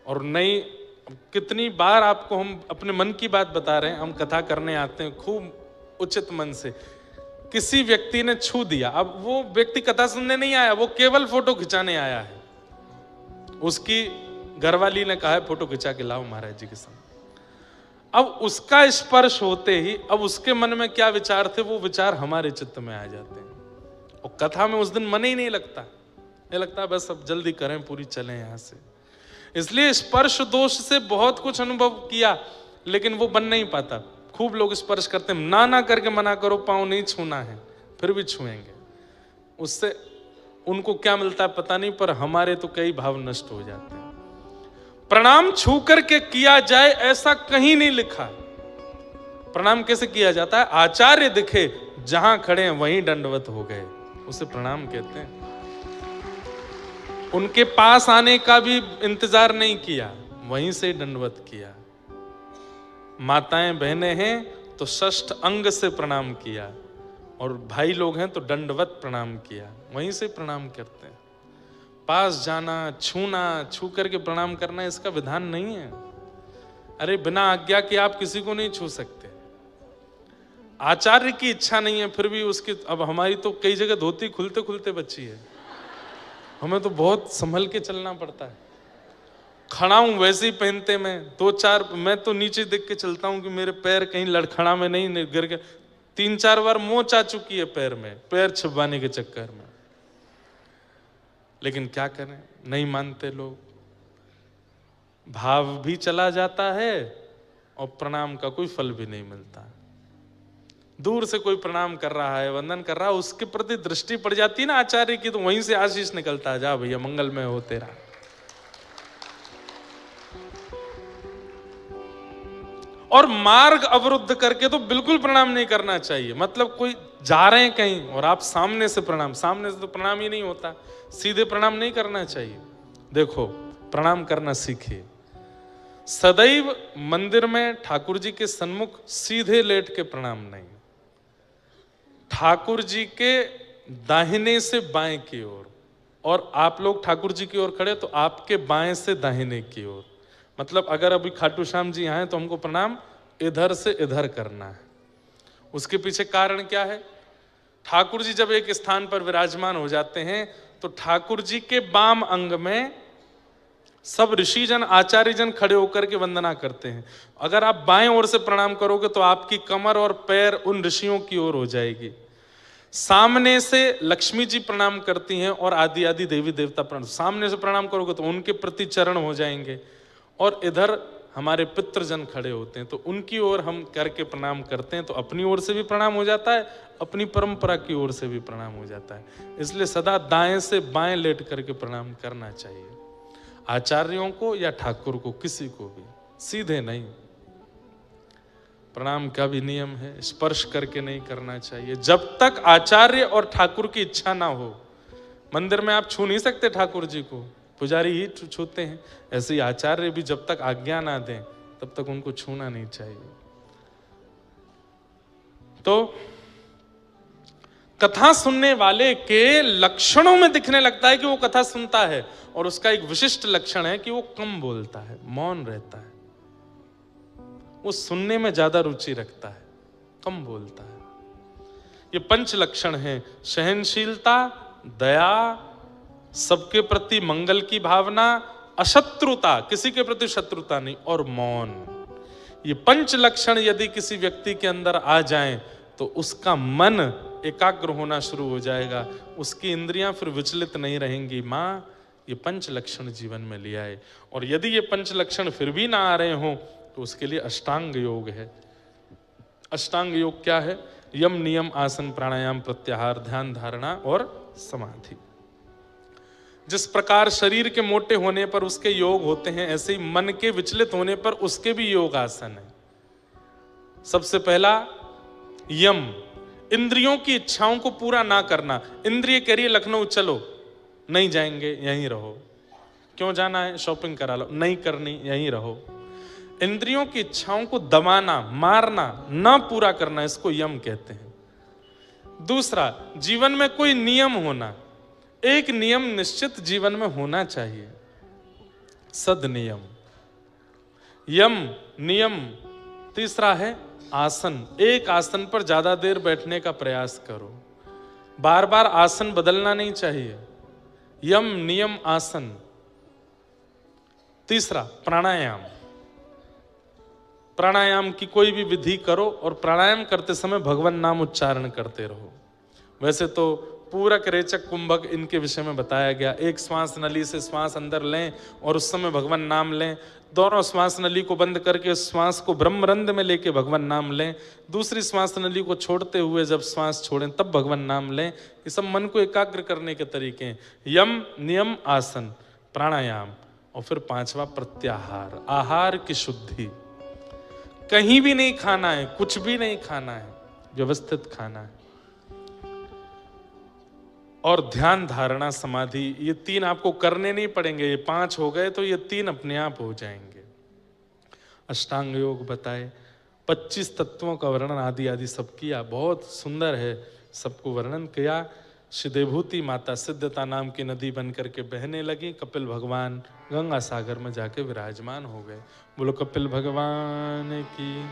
और नहीं, कितनी बार आपको हम अपने मन की बात बता रहे हैं, हम कथा करने आते हैं खूब उचित मन से, किसी व्यक्ति ने छू दिया, अब वो व्यक्ति कथा सुनने नहीं आया, वो केवल फोटो खिंचाने आया है। उसकी घरवाली ने कहा है फोटो खिंचा के लाओ महाराज जी के साथ। अब उसका स्पर्श होते ही अब उसके मन में क्या विचार थे, वो विचार हमारे चित्त में आ जाते हैं, और कथा में उस दिन मन ही नहीं लगता, ये लगता है बस अब जल्दी करें, पूरी चलें यहां से। इसलिए स्पर्श दोष से बहुत कुछ अनुभव किया, लेकिन वो बन नहीं पाता। खूब लोग स्पर्श करते हैं, ना ना करके मना करो, पाँव नहीं छूना है, फिर भी छुएंगे। उससे उनको क्या मिलता है पता नहीं, पर हमारे तो कई भाव नष्ट हो जाते हैं। प्रणाम छू करके किया जाए ऐसा कहीं नहीं लिखा। प्रणाम कैसे किया जाता है? आचार्य दिखे जहां खड़े हैं वहीं दंडवत हो गए, उसे प्रणाम कहते हैं। उनके पास आने का भी इंतजार नहीं किया, वहीं से दंडवत किया। माताएं बहनें हैं तो षष्ठ अंग से प्रणाम किया, और भाई लोग हैं तो दंडवत प्रणाम किया, वहीं से प्रणाम करते हैं। पास जाना, छूना, छू करके प्रणाम करना इसका विधान नहीं है। अरे बिना आज्ञा के आप किसी को नहीं छू सकते। आचार्य की इच्छा नहीं है, फिर भी उसकी, अब हमारी तो कई जगह धोती खुलते खुलते बच्ची है, हमें तो बहुत संभल के चलना पड़ता है। खड़ा हूं वैसे ही पहनते, मैं तो नीचे देख के चलता हूं कि मेरे पैर कहीं लड़खड़ा में नहीं गिर गए। 3-4 बार मोच आ चुकी है पैर में, पैर छिपाने के चक्कर में। लेकिन क्या करें, नहीं मानते लोग, भाव भी चला जाता है और प्रणाम का कोई फल भी नहीं मिलता। दूर से कोई प्रणाम कर रहा है, वंदन कर रहा है, उसके प्रति दृष्टि पड़ जाती है ना आचार्य की, तो वहीं से आशीष निकलता है, जा भैया मंगलमय हो तेरा। और मार्ग अवरुद्ध करके तो बिल्कुल प्रणाम नहीं करना चाहिए। मतलब कोई जा रहे हैं कहीं और आप सामने से प्रणाम, सामने से तो प्रणाम ही नहीं होता, सीधे प्रणाम नहीं करना चाहिए। देखो, प्रणाम करना सीखिए। सदैव मंदिर में ठाकुर जी के सन्मुख सीधे लेट के प्रणाम नहीं, ठाकुर जी के दाहिने से बाएं की ओर, और आप लोग ठाकुर जी की ओर खड़े तो आपके बाएं से दाहिने की ओर। मतलब अगर अभी खाटू श्याम जी आए तो हमको प्रणाम इधर से इधर करना है। उसके पीछे कारण क्या है? ठाकुर जी जब एक स्थान पर विराजमान हो जाते हैं तो ठाकुर जी के बाम अंग में सब ऋषिजन आचार्यजन खड़े होकर के वंदना करते हैं। अगर आप बाएं ओर से प्रणाम करोगे तो आपकी कमर और पैर उन ऋषियों की ओर हो जाएगी। सामने से लक्ष्मी जी प्रणाम करती हैं और आदि आदि देवी देवता प्रणाम, सामने से प्रणाम करोगे तो उनके प्रति चरण हो जाएंगे। और इधर हमारे पितृजन खड़े होते हैं तो उनकी ओर हम करके प्रणाम करते हैं, तो अपनी ओर से भी प्रणाम हो जाता है, अपनी परंपरा की ओर से भी प्रणाम हो जाता है। इसलिए सदा दाएं से बाएं लेट करके प्रणाम करना चाहिए, आचार्यों को या ठाकुर को, किसी को भी सीधे नहीं। प्रणाम का भी नियम है, स्पर्श करके नहीं करना चाहिए। जब तक आचार्य और ठाकुर की इच्छा ना हो, मंदिर में आप छू नहीं सकते ठाकुर जी को, पुजारी ही छूते हैं। ऐसे ही आचार्य भी जब तक आज्ञा ना दें तब तक उनको छूना नहीं चाहिए। तो कथा सुनने वाले के लक्षणों में दिखने लगता है कि वो कथा सुनता है, और उसका एक विशिष्ट लक्षण है कि वो कम बोलता है, मौन रहता है, वो सुनने में ज्यादा रुचि रखता है, कम बोलता है। ये पंच लक्षण हैं: सहनशीलता, दया, सबके प्रति मंगल की भावना, अशत्रुता, किसी के प्रति शत्रुता नहीं, और मौन। ये पंच लक्षण यदि किसी व्यक्ति के अंदर आ जाएं तो उसका मन एकाग्र होना शुरू हो जाएगा, उसकी इंद्रियां फिर विचलित नहीं रहेंगी। माँ, ये पंच लक्षण जीवन में ले आए। और यदि ये पंच लक्षण फिर भी ना आ रहे हों तो उसके लिए अष्टांग योग है। अष्टांग योग क्या है? यम, नियम, आसन, प्राणायाम, प्रत्याहार, ध्यान, धारणा और समाधि। जिस प्रकार शरीर के मोटे होने पर उसके योग होते हैं, ऐसे ही मन के विचलित होने पर उसके भी योग आसन है। सबसे पहला यम, इंद्रियों की इच्छाओं को पूरा ना करना। इंद्रिय कह रही है लखनऊ चलो, नहीं जाएंगे, यहीं रहो। क्यों जाना है? शॉपिंग करा लो, नहीं करनी, यहीं रहो। इंद्रियों की इच्छाओं को दबाना, मारना, ना पूरा करना, इसको यम कहते हैं। दूसरा, जीवन में कोई नियम होना, एक नियम निश्चित जीवन में होना चाहिए, सदनियम, यम, नियम। तीसरा है आसन, एक आसन पर ज्यादा देर बैठने का प्रयास करो, बार बार आसन बदलना नहीं चाहिए। यम, नियम, आसन। तीसरा प्राणायाम, प्राणायाम की कोई भी विधि करो और प्राणायाम करते समय भगवान नाम उच्चारण करते रहो। वैसे तो पूरक, रेचक, कुंभक इनके विषय में बताया गया। एक श्वास नली से श्वास अंदर लें और उस समय भगवान नाम लें, दोनों श्वास नली को बंद करके श्वास को ब्रह्मरंध्र में लेके भगवान नाम लें, दूसरी श्वास नली को छोड़ते हुए जब श्वास छोड़ें तब भगवान नाम लें। ये सब मन को एकाग्र करने के तरीके हैं। यम, नियम, आसन, प्राणायाम। और फिर पांचवा प्रत्याहार, आहार की शुद्धि। कहीं भी नहीं खाना है, कुछ भी नहीं खाना है, व्यवस्थित खाना है। और ध्यान, धारणा, समाधि, ये तीन आपको करने नहीं पड़ेंगे। ये 5 हो गए तो ये 3 अपने आप हो जाएंगे। अष्टांग योग बताए, 25 तत्वों का वर्णन आदि आदि सब किया, बहुत सुंदर है, सबको वर्णन किया। सिद्धेभूति माता सिद्धता नाम की नदी बन करके बहने लगी, कपिल भगवान गंगा सागर में जाके विराजमान हो गए। बोलो कपिल भगवान की।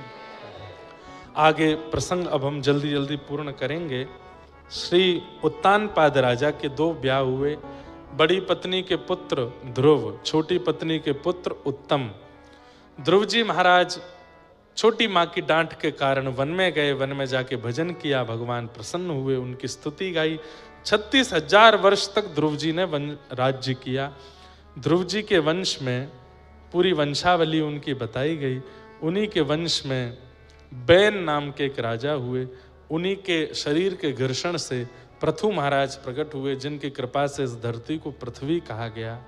आगे प्रसंग अब हम जल्दी जल्दी पूर्ण करेंगे। श्री उत्तानपाद राजा के 2 ब्याह हुए। बड़ी पत्नी के पुत्र ध्रुव, छोटी पत्नी के पुत्र उत्तम। ध्रुव जी महाराज छोटी माँ की डांट के कारण वन में गए, वन में जाके भजन किया, भगवान प्रसन्न हुए, उनकी स्तुति गाई। 36,000 वर्ष तक ध्रुव जी ने राज्य किया। ध्रुव जी के वंश में पूरी वंशावली उनकी बताई गई। उन्हीं के वंश में बैन नाम के एक राजा हुए। उन्हीं के शरीर के घर्षण से पृथु महाराज प्रकट हुए, जिनकी कृपा से इस धरती को पृथ्वी कहा गया,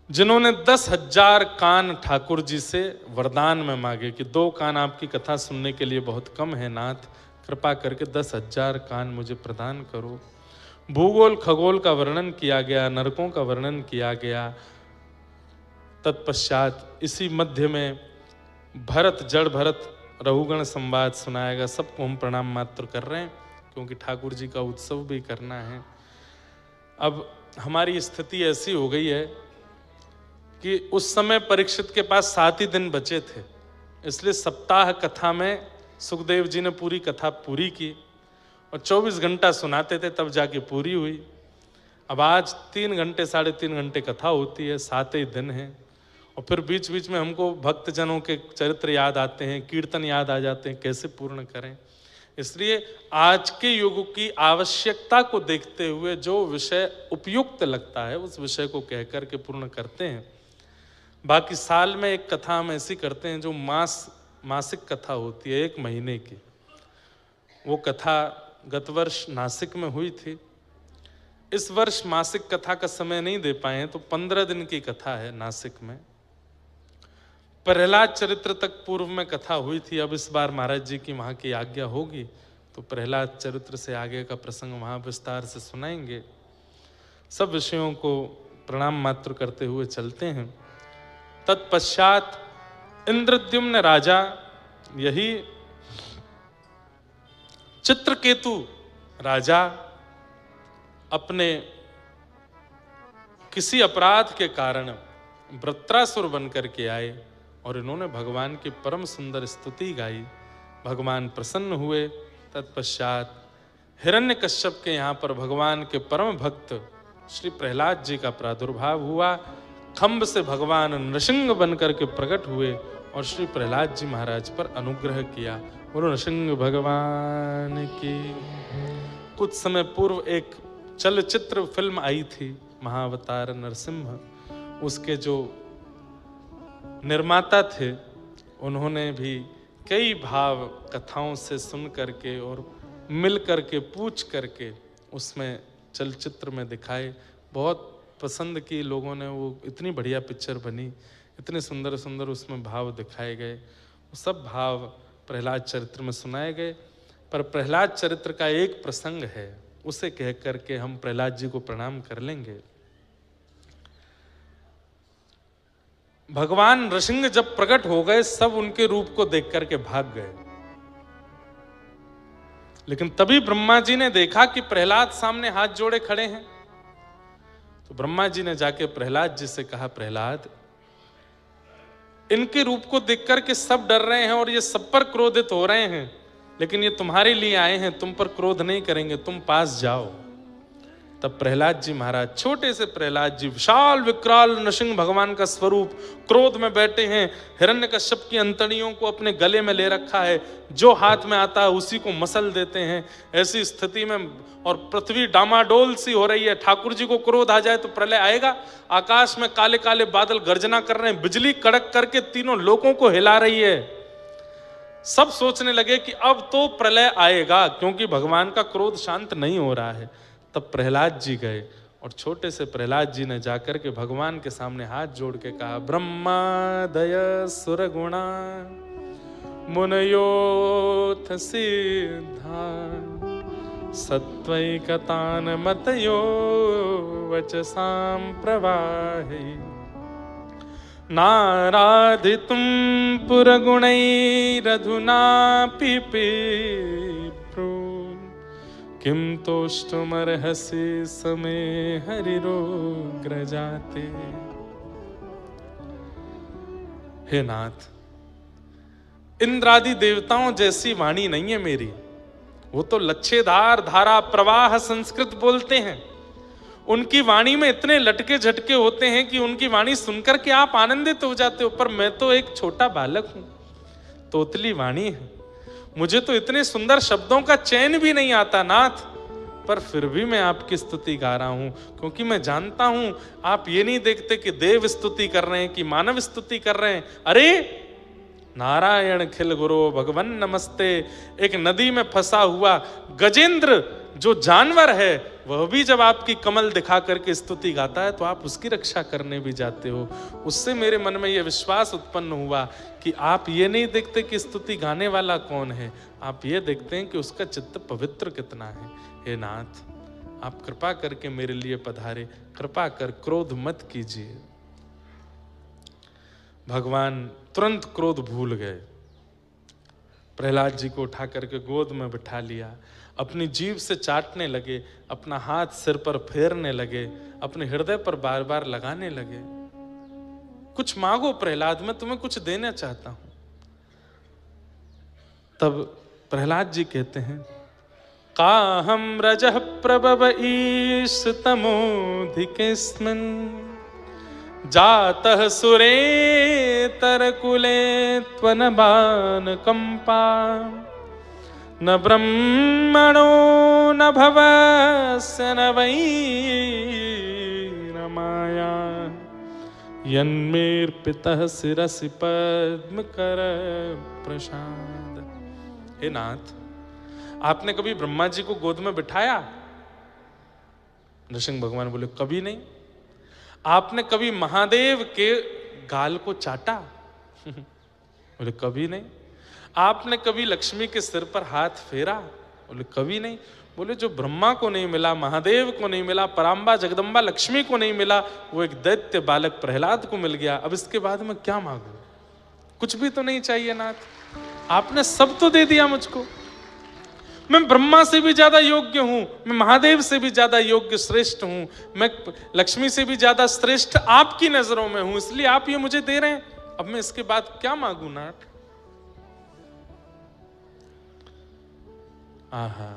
जिन्होंने 10,000 कान ठाकुर जी से वरदान में मांगे कि 2 कान आपकी कथा सुनने के लिए बहुत कम है नाथ, कृपा करके 10,000 कान मुझे प्रदान करो। भूगोल खगोल का वर्णन किया गया, नरकों का वर्णन किया गया। तत्पश्चात इसी मध्य में भरत, जड़ भरत रघुगण संवाद सुनाएगा। सबको हम प्रणाम मात्र कर रहे हैं क्योंकि ठाकुर जी का उत्सव भी करना है। अब हमारी स्थिति ऐसी हो गई है कि उस समय परीक्षित के पास 7 ही दिन बचे थे, इसलिए सप्ताह कथा में सुखदेव जी ने पूरी कथा पूरी की और 24 घंटा सुनाते थे, तब जाके पूरी हुई। अब आज 3 घंटे 3.5 घंटे कथा होती है, 7 ही दिन है, और फिर बीच बीच में हमको भक्तजनों के चरित्र याद आते हैं, कीर्तन याद आ जाते हैं, कैसे पूर्ण करें। इसलिए आज के युग की आवश्यकता को देखते हुए जो विषय उपयुक्त लगता है उस विषय को कह करके पूर्ण करते हैं। बाकी साल में एक कथा हम ऐसी करते हैं जो मासिक कथा होती है, 1 महीने की। वो कथा गत वर्ष नासिक में हुई थी। इस वर्ष मासिक कथा का समय नहीं दे पाए हैं, तो 15 दिन की कथा है नासिक में। प्रहलाद चरित्र तक पूर्व में कथा हुई थी, अब इस बार महाराज जी की वहाँ की आज्ञा होगी तो प्रहलाद चरित्र से आगे का प्रसंग वहाँ विस्तार से सुनाएंगे। सब विषयों को प्रणाम मात्र करते हुए चलते हैं। तत्पश्चात इंद्रद्युम्न राजा, यही चित्रकेतु राजा, अपने किसी अपराध के कारण वृत्रासुर बनकर के आए और इन्होंने भगवान की परम सुंदर स्तुति गाई। भगवान प्रसन्न हुए। तत्पश्चात हिरण्यकश्यप के यहाँ पर भगवान के परम भक्त श्री प्रहलाद जी का प्रादुर्भाव हुआ। खम्भ से भगवान नृसिंह बनकर के प्रकट हुए और श्री प्रहलाद जी महाराज पर अनुग्रह किया। और नृसिंह भगवान की। कुछ समय पूर्व एक चलचित्र फिल्म आई थी महाअवतार नरसिंह, उसके जो निर्माता थे उन्होंने भी कई भाव कथाओं से सुन करके और मिल करके पूछ करके उसमें चलचित्र में दिखाए। बहुत पसंद की लोगों ने, वो इतनी बढ़िया पिक्चर बनी, इतने सुंदर सुंदर उसमें भाव दिखाए गए। वो सब भाव प्रहलाद चरित्र में सुनाए गए। पर प्रहलाद चरित्र का एक प्रसंग है, उसे कह करके हम प्रहलाद जी को प्रणाम कर लेंगे। भगवान नृसिंह जब प्रकट हो गए, सब उनके रूप को देख करके भाग गए। लेकिन तभी ब्रह्मा जी ने देखा कि प्रहलाद सामने हाथ जोड़े खड़े हैं। तो ब्रह्मा जी ने जाके प्रहलाद जी से कहा, प्रहलाद, इनके रूप को देख करके सब डर रहे हैं और ये सब पर क्रोधित हो रहे हैं, लेकिन ये तुम्हारे लिए आए हैं, तुम पर क्रोध नहीं करेंगे, तुम पास जाओ। तब प्रहलाद जी महाराज, छोटे से प्रहलाद जी, विशाल विकराल नृसिंह भगवान का स्वरूप, क्रोध में बैठे हैं। हिरण्यकश्यप की अंतड़ियों को अपने गले में ले रखा है, जो हाथ में आता है उसी को मसल देते हैं। ऐसी स्थिति में और पृथ्वी डामाडोल सी हो रही है। ठाकुर जी को क्रोध आ जाए तो प्रलय आएगा। आकाश में काले काले बादल गर्जना कर रहे हैं, बिजली कड़क करके तीनों लोकों को हिला रही है। सब सोचने लगे कि अब तो प्रलय आएगा, क्योंकि भगवान का क्रोध शांत नहीं हो रहा है। तब प्रहलाद जी गए और छोटे से प्रहलाद जी ने जाकर के भगवान के सामने हाथ जोड़ के कहा, ब्रह्मादय सुरगुणा मुनयोथ सिद्धा सत्वैकतान मतयो वचसां प्रवाहे नाराधितुं पुरगुणैरधुनापि पिप्रो किम तोष्टुमर्हसि समे हरिरोग्रजाते। हे नाथ, इंद्रादि देवताओं जैसी वाणी नहीं है मेरी। वो तो लच्छेदार धारा प्रवाह संस्कृत बोलते हैं। उनकी वाणी में इतने लटके झटके होते हैं कि उनकी वाणी सुनकर के आप आनंदित हो जाते हो। पर मैं तो एक छोटा बालक हूं, तोतली वाणी है, मुझे तो इतने सुंदर शब्दों का चयन भी नहीं आता नाथ। पर फिर भी मैं आपकी स्तुति गा रहा हूं, क्योंकि मैं जानता हूं आप ये नहीं देखते कि देव स्तुति कर रहे हैं कि मानव स्तुति कर रहे हैं। अरे नारायण खिल गुरो भगवन नमस्ते। एक नदी में फंसा हुआ गजेंद्र जो जानवर है वह भी जब आपकी कमल दिखा करके स्तुति गाता है तो आप उसकी रक्षा करने भी जाते हो। उससे मेरे मन में यह विश्वास उत्पन्न हुआ कि आप ये नहीं देखते कि स्तुति गाने वाला कौन है, आप ये देखते हैं कि उसका चित्त पवित्र कितना है। हे नाथ, आप कृपा करके मेरे लिए पधारे, कृपा कर क्रोध मत कीजिए। भगवान तुरंत क्रोध भूल गए, प्रहलाद जी को उठा करके गोद में बिठा लिया, अपनी जीभ से चाटने लगे, अपना हाथ सिर पर फेरने लगे, अपने हृदय पर बार बार लगाने लगे। कुछ मांगो प्रहलाद, मैं तुम्हें कुछ देना चाहता हूं। तब प्रहलाद जी कहते हैं, काहम रजः प्रभव ईश तमोधिकेस्मिन् जातः सुरेतर कुले त्वनबान कंपा न ब्रह्मणो न भवस्य न वै न माया यन्मेर्पितः शिरसि पद्म कर प्रसाद। हे नाथ, आपने कभी ब्रह्मा जी को गोद में बिठाया? नृसिंह भगवान बोले, कभी नहीं। आपने कभी महादेव के गाल को चाटा? बोले, कभी नहीं। आपने कभी लक्ष्मी के सिर पर हाथ फेरा? बोले, कभी नहीं। बोले, जो ब्रह्मा को नहीं मिला, महादेव को नहीं मिला, पराम्बा जगदम्बा लक्ष्मी को नहीं मिला, वो एक दैत्य बालक प्रहलाद को मिल गया। अब इसके बाद मैं क्या मांगू? कुछ भी तो नहीं चाहिए नाथ, आपने सब तो दे दिया मुझको। मैं ब्रह्मा से भी ज्यादा योग्य हूं, मैं महादेव से भी ज्यादा योग्य श्रेष्ठ हूं, मैं लक्ष्मी से भी ज्यादा श्रेष्ठ आपकी नजरों में हूं, इसलिए आप ये मुझे दे रहे हैं। अब मैं इसके बाद क्या मांगू नाथ? आहा,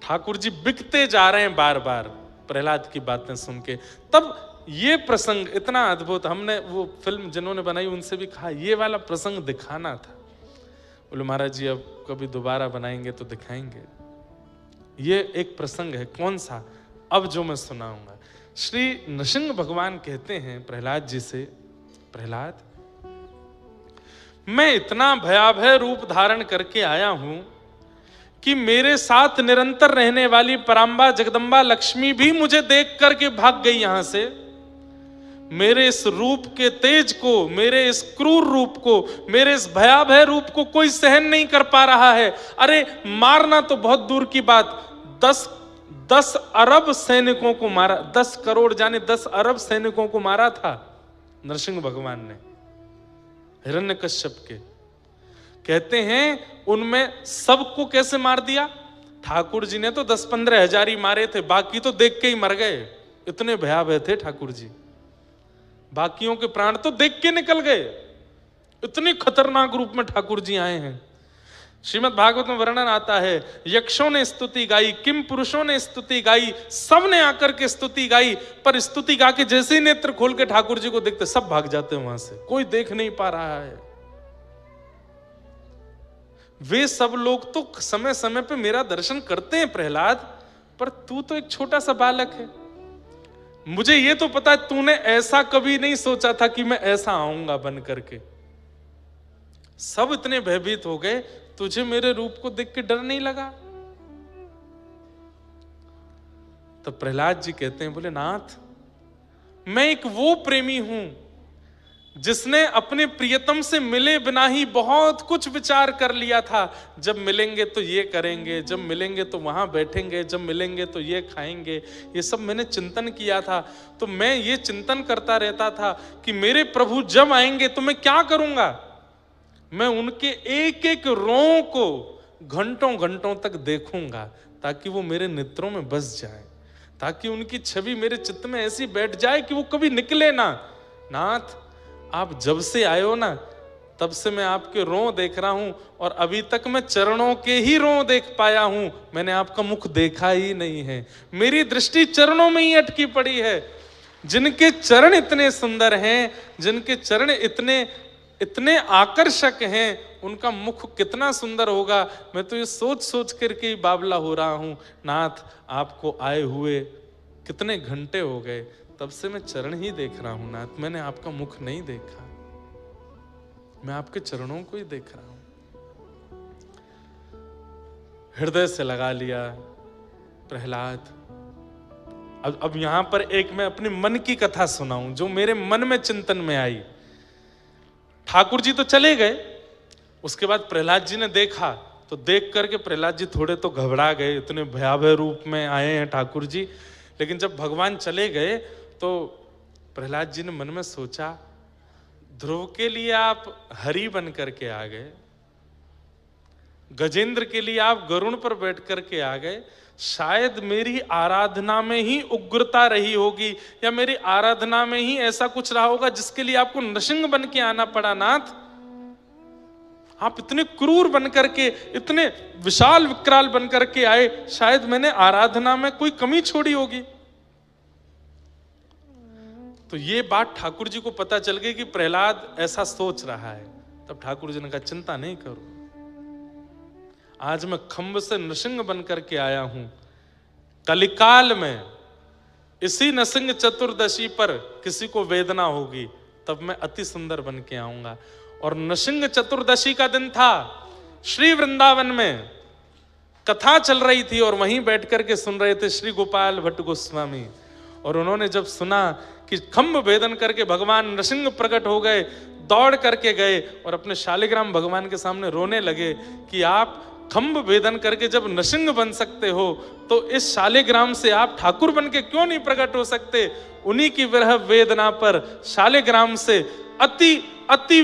ठाकुर जी बिकते जा रहे हैं बार बार प्रहलाद की बातें सुन के। तब ये प्रसंग इतना अद्भुत, हमने वो फिल्म जिन्होंने बनाई उनसे भी कहा ये वाला प्रसंग दिखाना था। बोले, महाराज जी अब कभी दोबारा बनाएंगे तो दिखाएंगे। ये एक प्रसंग है। कौन सा? अब जो मैं सुनाऊंगा। श्री नृसिंह भगवान कहते हैं प्रहलाद जी से, प्रहलाद, मैं इतना भयावह रूप धारण करके आया हूं कि मेरे साथ निरंतर रहने वाली पराम्बा जगदम्बा लक्ष्मी भी मुझे देख करके भाग गई यहां से। मेरे इस रूप के तेज को, मेरे इस क्रूर रूप को, मेरे इस भयावह रूप को कोई सहन नहीं कर पा रहा है। अरे मारना तो बहुत दूर की बात, 10 अरब सैनिकों को मारा, 10 करोड़ जाने 10 अरब सैनिकों को मारा था नरसिंह भगवान ने हिरण्यकश्यप के। कहते हैं उनमें सबको कैसे मार दिया? ठाकुर जी ने तो 10-15 हजार ही मारे थे, बाकी तो देख के ही मर गए। इतने भयावह थे ठाकुर जी, बाकियों के प्राण तो देख के निकल गए। इतनी खतरनाक रूप में ठाकुर जी आए हैं। श्रीमद् भागवत में वर्णन आता है, यक्षों ने स्तुति गाई, किम पुरुषों ने स्तुति गाई, सब ने आकर के स्तुति गाई, पर स्तुति गा के जैसे ही नेत्र खोल के ठाकुर जी को देखते सब भाग जाते हैं वहां से, कोई देख नहीं पा रहा है। वे सब लोग तो समय समय पे मेरा दर्शन करते हैं प्रहलाद, पर तू तो एक छोटा सा बालक है। मुझे ये तो पता है तूने ऐसा कभी नहीं सोचा था कि मैं ऐसा आऊंगा बन करके। सब इतने भयभीत हो गए, तुझे मेरे रूप को देख के डर नहीं लगा? तो प्रहलाद जी कहते हैं, बोले नाथ, मैं एक वो प्रेमी हूं जिसने अपने प्रियतम से मिले बिना ही बहुत कुछ विचार कर लिया था। जब मिलेंगे तो ये करेंगे, जब मिलेंगे तो वहां बैठेंगे, जब मिलेंगे तो ये खाएंगे, ये सब मैंने चिंतन किया था। तो मैं ये चिंतन करता रहता था कि मेरे प्रभु जब आएंगे तो मैं क्या करूंगा। मैं उनके एक एक रों को घंटों घंटों तक देखूंगा ताकि वो मेरे नेत्रों में बस जाए, ताकि उनकी छवि मेरे चित्त में ऐसी बैठ जाए कि वो कभी निकले ना। नाथ, आप जब से आए हो ना तब से मैं आपके रों देख रहा हूं, और अभी तक मैं चरणों के ही रों देख पाया हूं, मैंने आपका मुख देखा ही नहीं है। मेरी दृष्टि चरणों में ही अटकी पड़ी है। जिनके चरण इतने सुंदर हैं, जिनके चरण इतने आकर्षक हैं, उनका मुख कितना सुंदर होगा। मैं तो ये सोच सोच करके ही बावला हो रहा हूं। नाथ, आपको आए हुए कितने घंटे हो गए, तब से मैं चरण ही देख रहा हूं नाथ, मैंने आपका मुख नहीं देखा। मैं आपके चरणों को ही देख रहा हूं। हृदय से लगा लिया प्रहलाद। अब यहां पर एक मैं अपने मन की कथा सुनाऊं जो मेरे मन में चिंतन में आई। ठाकुर जी तो चले गए, उसके बाद प्रहलाद जी ने देखा, तो देख करके प्रहलाद जी थोड़े तो घबरा गए, इतने भयावह रूप में आए हैं ठाकुर जी। लेकिन जब भगवान चले गए तो प्रहलाद जी ने मन में सोचा, ध्रुव के लिए आप हरि बन करके आ गए, गजेंद्र के लिए आप गरुण पर बैठ करके आ गए, शायद मेरी आराधना में ही उग्रता रही होगी, या मेरी आराधना में ही ऐसा कुछ रहा होगा जिसके लिए आपको नृसिंह बन के आना पड़ा। नाथ, आप इतने क्रूर बन करके, इतने विशाल विकराल बन करके आए, शायद मैंने आराधना में कोई कमी छोड़ी होगी। तो ये बात ठाकुर जी को पता चल गई कि प्रहलाद ऐसा सोच रहा है। तब ठाकुर जी ने कहा, चिंता नहीं करो, आज मैं खंभ से नृसिंह बन करके आया हूं। कलिकाल में इसी नृसिंह चतुर्दशी पर किसी को वेदना होगी, तब मैं अति सुंदर बन के आऊंगा। और नृसिंह चतुर्दशी का दिन था, श्री वृंदावन में कथा चल रही थी और वहीं बैठ करके सुन रहे थे श्री गोपाल भट्ट गोस्वामी। और उन्होंने जब सुना कि खंभ भेदन करके भगवान नृसिंह प्रकट हो गए, दौड़ करके गए और अपने शालिग्राम भगवान के सामने रोने लगे कि आप खंभ भेदन करके जब नृसिंह बन सकते हो, तो इस शालिग्राम से आप ठाकुर बन के क्यों नहीं प्रकट हो सकते। उन्हीं की विरह वेदना पर शालिग्राम से अति अति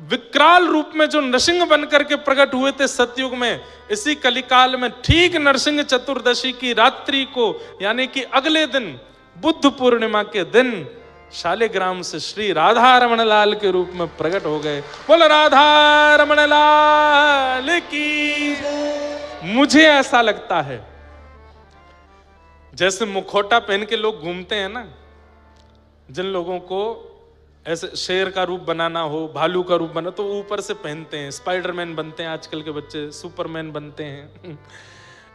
विकराल रूप में जो नृसिंह बन करके प्रकट हुए थे सतयुग में, इसी कलिकाल में ठीक नरसिंह चतुर्दशी की रात्रि को, यानी कि अगले दिन बुद्ध पूर्णिमा के दिन, शालिग्राम से श्री राधा रमण लाल के रूप में प्रकट हो गए। बोल राधा रमण लाल की। मुझे ऐसा लगता है जैसे मुखौटा पहन के लोग घूमते हैं ना, जिन लोगों को ऐसे शेर का रूप बनाना हो, भालू का रूप बना, तो ऊपर से पहनते हैं, स्पाइडरमैन बनते हैं, आजकल के बच्चे सुपरमैन बनते हैं।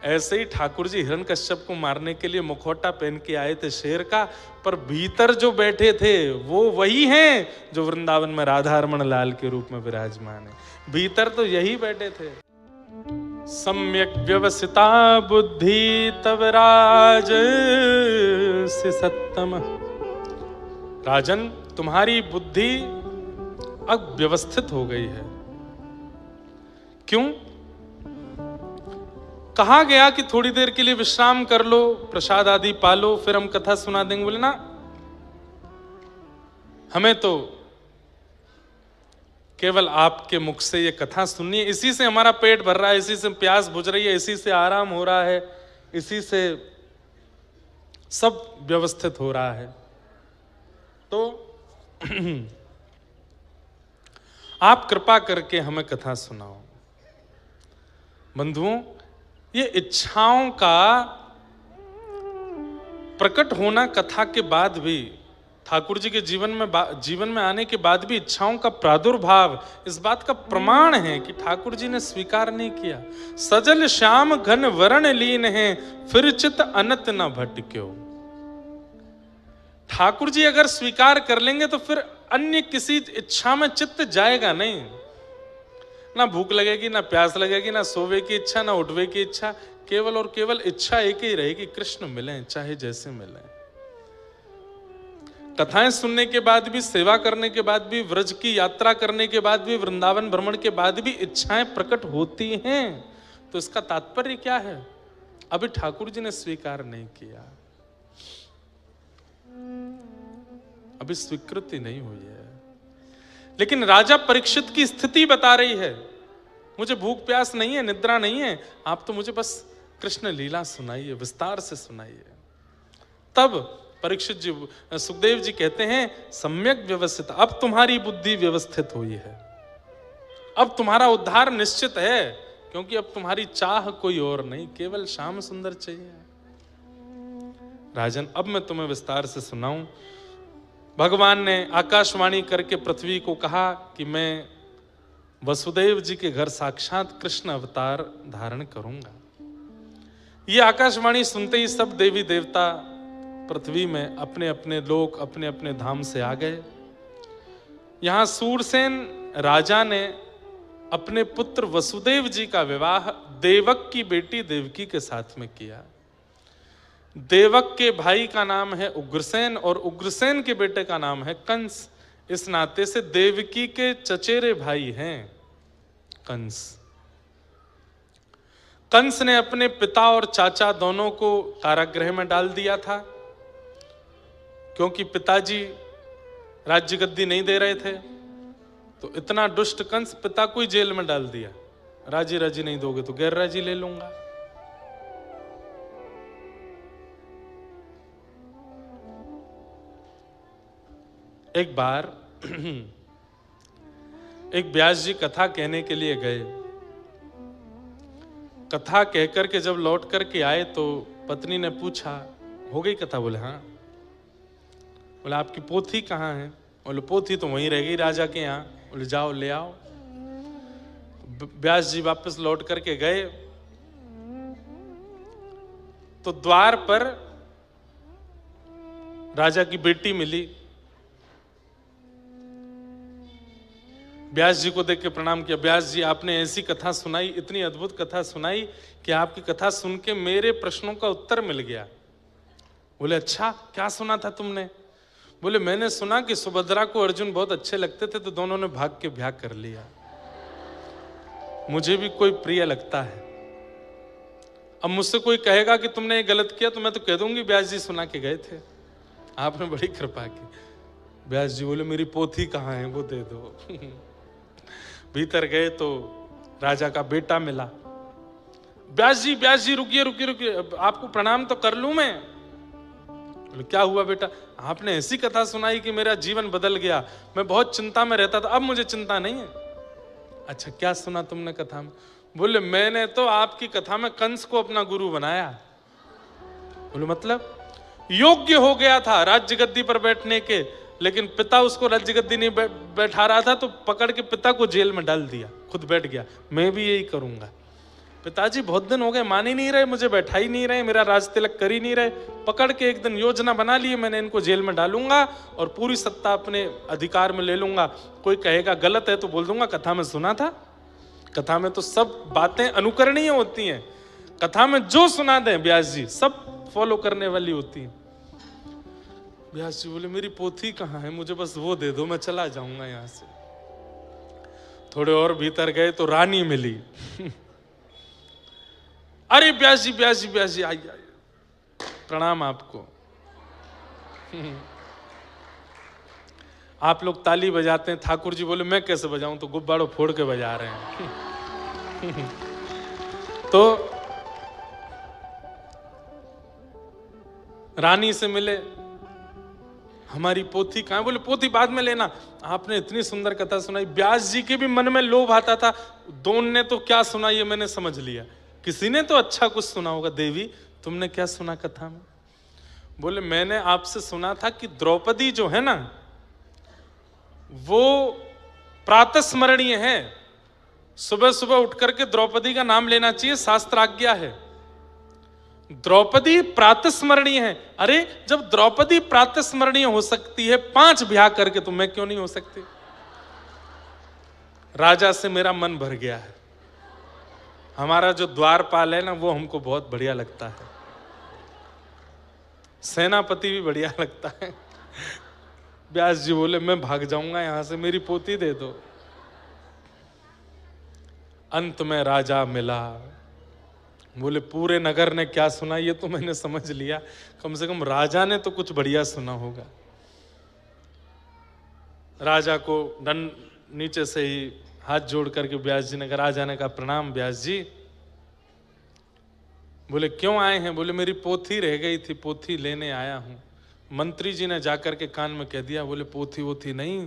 ऐसे ही ठाकुर जी हिरण्यकश्यप को मारने के लिए मुखौटा पहन के आए थे शेर का, पर भीतर जो बैठे थे वो वही हैं जो वृंदावन में राधा रमण लाल के रूप में विराजमान है। भीतर तो यही बैठे थे। सम्यक व्यवसिता बुद्धि तव राज से सत्तम। राजन, तुम्हारी बुद्धि अब व्यवस्थित हो गई है। क्यों? कहा गया कि थोड़ी देर के लिए विश्राम कर लो, प्रसाद आदि पालो, फिर हम कथा सुना देंगे। बोले ना, हमें तो केवल आपके मुख से ये कथा सुननी है, इसी से हमारा पेट भर रहा है, इसी से प्यास बुझ रही है, इसी से आराम हो रहा है, इसी से सब व्यवस्थित हो रहा है। तो आप कृपा करके हमें कथा सुनाओ। बंधुओं, ये इच्छाओं का प्रकट होना कथा के बाद भी, ठाकुर जी के जीवन में आने के बाद भी इच्छाओं का प्रादुर्भाव इस बात का प्रमाण है कि ठाकुर जी ने स्वीकार नहीं किया। सजल श्याम घन वरण लीन है, फिर चित अनत न भटक्यो। ठाकुर जी अगर स्वीकार कर लेंगे तो फिर अन्य किसी इच्छा में चित्त जाएगा नहीं। ना भूख लगेगी, ना प्यास लगेगी, ना सोवे की इच्छा, ना उठवे की इच्छा, केवल और केवल इच्छा एक ही रहेगी, कृष्ण मिलें, चाहे जैसे मिलें। कथाएं सुनने के बाद भी, सेवा करने के बाद भी, व्रज की यात्रा करने के बाद भी, वृंदावन भ्रमण के बाद भी इच्छाएं प्रकट होती हैं। तो इसका तात्पर्य क्या है? अभी ठाकुर जी ने स्वीकार नहीं किया, अभी स्वीकृति नहीं हुई है। लेकिन राजा परीक्षित की स्थिति बता रही है, मुझे भूख प्यास नहीं है, निद्रा नहीं है, आप तो मुझे बस कृष्ण लीला सुनाइए, विस्तार से सुनाइए। तब परीक्षित जी, सुखदेव जी कहते हैं, सम्यक व्यवस्थित, अब तुम्हारी बुद्धि व्यवस्थित हुई है, अब तुम्हारा उद्धार निश्चित है, क्योंकि अब तुम्हारी चाह कोई और नहीं, केवल श्याम सुंदर चाहिए। राजन, अब मैं तुम्हें विस्तार से सुनाऊं। भगवान ने आकाशवाणी करके पृथ्वी को कहा कि मैं वसुदेव जी के घर साक्षात कृष्ण अवतार धारण करूंगा। ये आकाशवाणी सुनते ही सब देवी देवता पृथ्वी में अपने अपने लोक, अपने अपने धाम से आ गए। यहां सूरसेन राजा ने अपने पुत्र वसुदेव जी का विवाह देवक की बेटी देवकी के साथ में किया। देवक के भाई का नाम है उग्रसेन और उग्रसेन के बेटे का नाम है कंस। इस नाते से देवकी के चचेरे भाई हैं कंस। कंस ने अपने पिता और चाचा दोनों को कारागृह में डाल दिया था, क्योंकि पिताजी राज्य गद्दी नहीं दे रहे थे। तो इतना दुष्ट कंस पिता को ही जेल में डाल दिया। राजी राजी नहीं दोगे तो गैर राजी ले लूंगा। एक बार एक व्यास जी कथा कहने के लिए गए। कथा कहकर के जब लौट करके आए तो पत्नी ने पूछा, हो गई कथा? बोले हाँ। बोले आपकी पोथी कहाँ है? बोले पोथी तो वहीं रह गई राजा के यहाँ। बोले जाओ ले आओ। व्यास जी वापस लौट करके गए तो द्वार पर राजा की बेटी मिली। व्यास जी को देख के प्रणाम किया। व्यास जी आपने ऐसी कथा सुनाई, इतनी अद्भुत कथा सुनाई कि आपकी कथा सुन के मेरे प्रश्नों का उत्तर मिल गया। बोले अच्छा, क्या सुना था तुमने? बोले मैंने सुना कि सुभद्रा को अर्जुन बहुत अच्छे लगते थे तो दोनों ने भाग के ब्याह कर लिया। मुझे भी कोई प्रिय लगता है। अब मुझसे कोई कहेगा कि तुमने ये गलत किया तो मैं तो कह दूंगी व्यास जी सुना के गए थे, आपने बड़ी कृपा की। व्यास जी बोले मेरी पोथी कहाँ है, वो दे दो। भीतर गए तो राजा का बेटा मिला। व्यास जी रुकिए रुकिए रुकिए, आपको प्रणाम तो कर लूं मैं? क्या हुआ बेटा? आपने ऐसी कथा सुनाई कि मेरा जीवन बदल गया। मैं बहुत चिंता में रहता था, अब मुझे चिंता नहीं है। अच्छा क्या सुना तुमने कथा में? बोले मैंने तो आपकी कथा में कंस को अपना गुरु बनाया। बोले मतलब? योग्य हो गया था राज्य गद्दी पर बैठने के, लेकिन पिता उसको राज्य गद्दी नहीं बैठा रहा था तो पकड़ के पिता को जेल में डाल दिया, खुद बैठ गया। मैं भी यही करूंगा। पिताजी बहुत दिन हो गए, मान ही नहीं रहे, मुझे बैठा ही नहीं रहे, मेरा राज तिलक कर ही नहीं रहे। पकड़ के एक दिन योजना बना लिए मैंने, इनको जेल में डालूंगा और पूरी सत्ता अपने अधिकार में ले लूंगा। कोई कहेगा गलत है तो बोल दूंगा कथा में सुना था। कथा में तो सब बातें अनुकरणीय होती हैं। कथा में जो सुना दें व्यास जी सब फॉलो करने वाली होती है। व्यास जी बोले मेरी पोथी कहाँ है, मुझे बस वो दे दो, मैं चला जाऊंगा यहां से। थोड़े और भीतर गए तो रानी मिली। अरे व्यास जी आइए, प्रणाम आपको। आप लोग ताली बजाते हैं। ठाकुर जी बोले मैं कैसे बजाऊं, तो गुब्बारों फोड़ के बजा रहे हैं। तो रानी से मिले, हमारी पोथी कहाँ है? बोले पोथी बाद में लेना। आपने इतनी सुंदर कथा सुनाई, व्यास जी के भी मन में लोभ आता था। दोनों ने तो क्या सुना ये मैंने समझ लिया, किसी ने तो अच्छा कुछ सुना होगा। देवी तुमने क्या सुना कथा में? बोले मैंने आपसे सुना था कि द्रौपदी जो है ना वो प्रातस्मरणीय है। सुबह सुबह उठ करके द्रौपदी का नाम लेना चाहिए, शास्त्र आज्ञा है। द्रौपदी प्रातस्मरणीय है। अरे जब द्रौपदी प्रातस्मरणीय हो सकती है 5 ब्याह करके, तो मैं क्यों नहीं हो सकती? राजा से मेरा मन भर गया है। हमारा जो द्वारपाल है ना वो हमको बहुत बढ़िया लगता है, सेनापति भी बढ़िया लगता है। व्यास जी बोले मैं भाग जाऊंगा यहां से, मेरी पोथी दे दो। अंत में राजा मिला। बोले पूरे नगर ने क्या सुना ये तो मैंने समझ लिया, कम से कम राजा ने तो कुछ बढ़िया सुना होगा। राजा को नीचे से ही हाथ जोड़ करके व्यास जी ने कहा, राजा ने कहा प्रणाम व्यास जी। बोले क्यों आए हैं? बोले मेरी पोथी रह गई थी, पोथी लेने आया हूं। मंत्री जी ने जाकर के कान में कह दिया। बोले पोथी वोथी नहीं,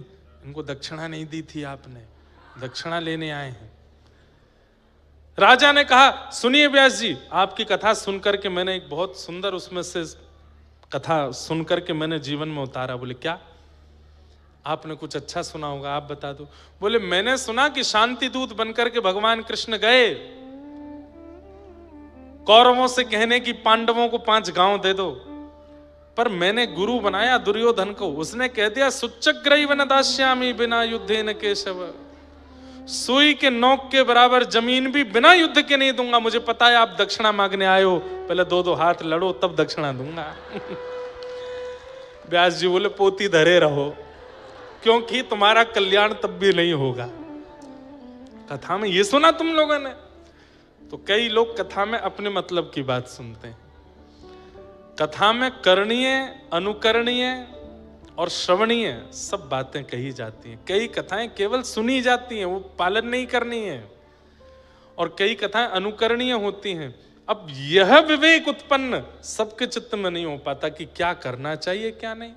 इनको दक्षिणा नहीं दी थी आपने, दक्षिणा लेने आए हैं। राजा ने कहा सुनिए व्यास जी, आपकी कथा सुनकर के मैंने एक बहुत सुंदर उसमें से कथा सुनकर के मैंने जीवन में उतारा। बोले क्या? आपने कुछ अच्छा सुना होगा, आप बता दो। बोले मैंने सुना कि शांति दूत बनकर के भगवान कृष्ण गए कौरवों से कहने की पांडवों को 5 गांव दे दो, पर मैंने गुरु बनाया दुर्योधन को। उसने कह दिया सुच्चग्रैव न दास्यामि बिना युद्धेन केशव। सुई के नोक के बराबर जमीन भी बिना युद्ध के नहीं दूंगा। मुझे पता है आप दक्षिणा मांगने आए हो, पहले दो दो हाथ लड़ो तब दक्षिणा दूंगा। व्यास जी बोले पोती धरे रहो, क्योंकि तुम्हारा कल्याण तब भी नहीं होगा। कथा में ये सुना तुम लोगों ने? तो कई लोग कथा में अपने मतलब की बात सुनते हैं। कथा में करणीय, अनुकरणीय और श्रवणीय सब बातें कही जाती हैं। कई कथाएं केवल सुनी जाती हैं, वो पालन नहीं करनी है, और कई कथाएं अनुकरणीय होती हैं। अब यह विवेक उत्पन्न सबके चित्त में नहीं हो पाता कि क्या करना चाहिए क्या नहीं।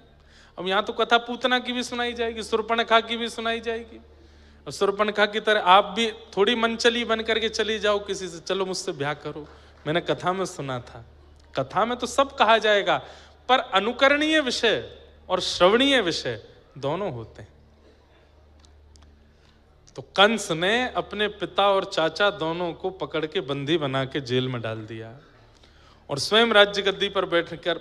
अब यहां तो कथा पूतना की भी सुनाई जाएगी, शूर्पणखा की भी सुनाई जाएगी। और शूर्पणखा की तरह आप भी थोड़ी मनचली बन करके चली जाओ किसी से, चलो मुझसे ब्याह करो। मैंने कथा में सुना था, कथा में तो सब कहा जाएगा, पर अनुकरणीय विषय और श्रवणीय विषय दोनों होते हैं। तो कंस ने अपने पिता और चाचा दोनों को पकड़ के बंदी बना के जेल में डाल दिया और स्वयं राज्य गद्दी पर बैठकर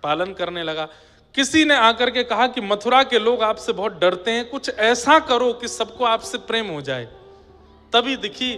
पालन करने लगा। किसी ने आकर के कहा कि मथुरा के लोग आपसे बहुत डरते हैं, कुछ ऐसा करो कि सबको आपसे प्रेम हो जाए। तभी दिखी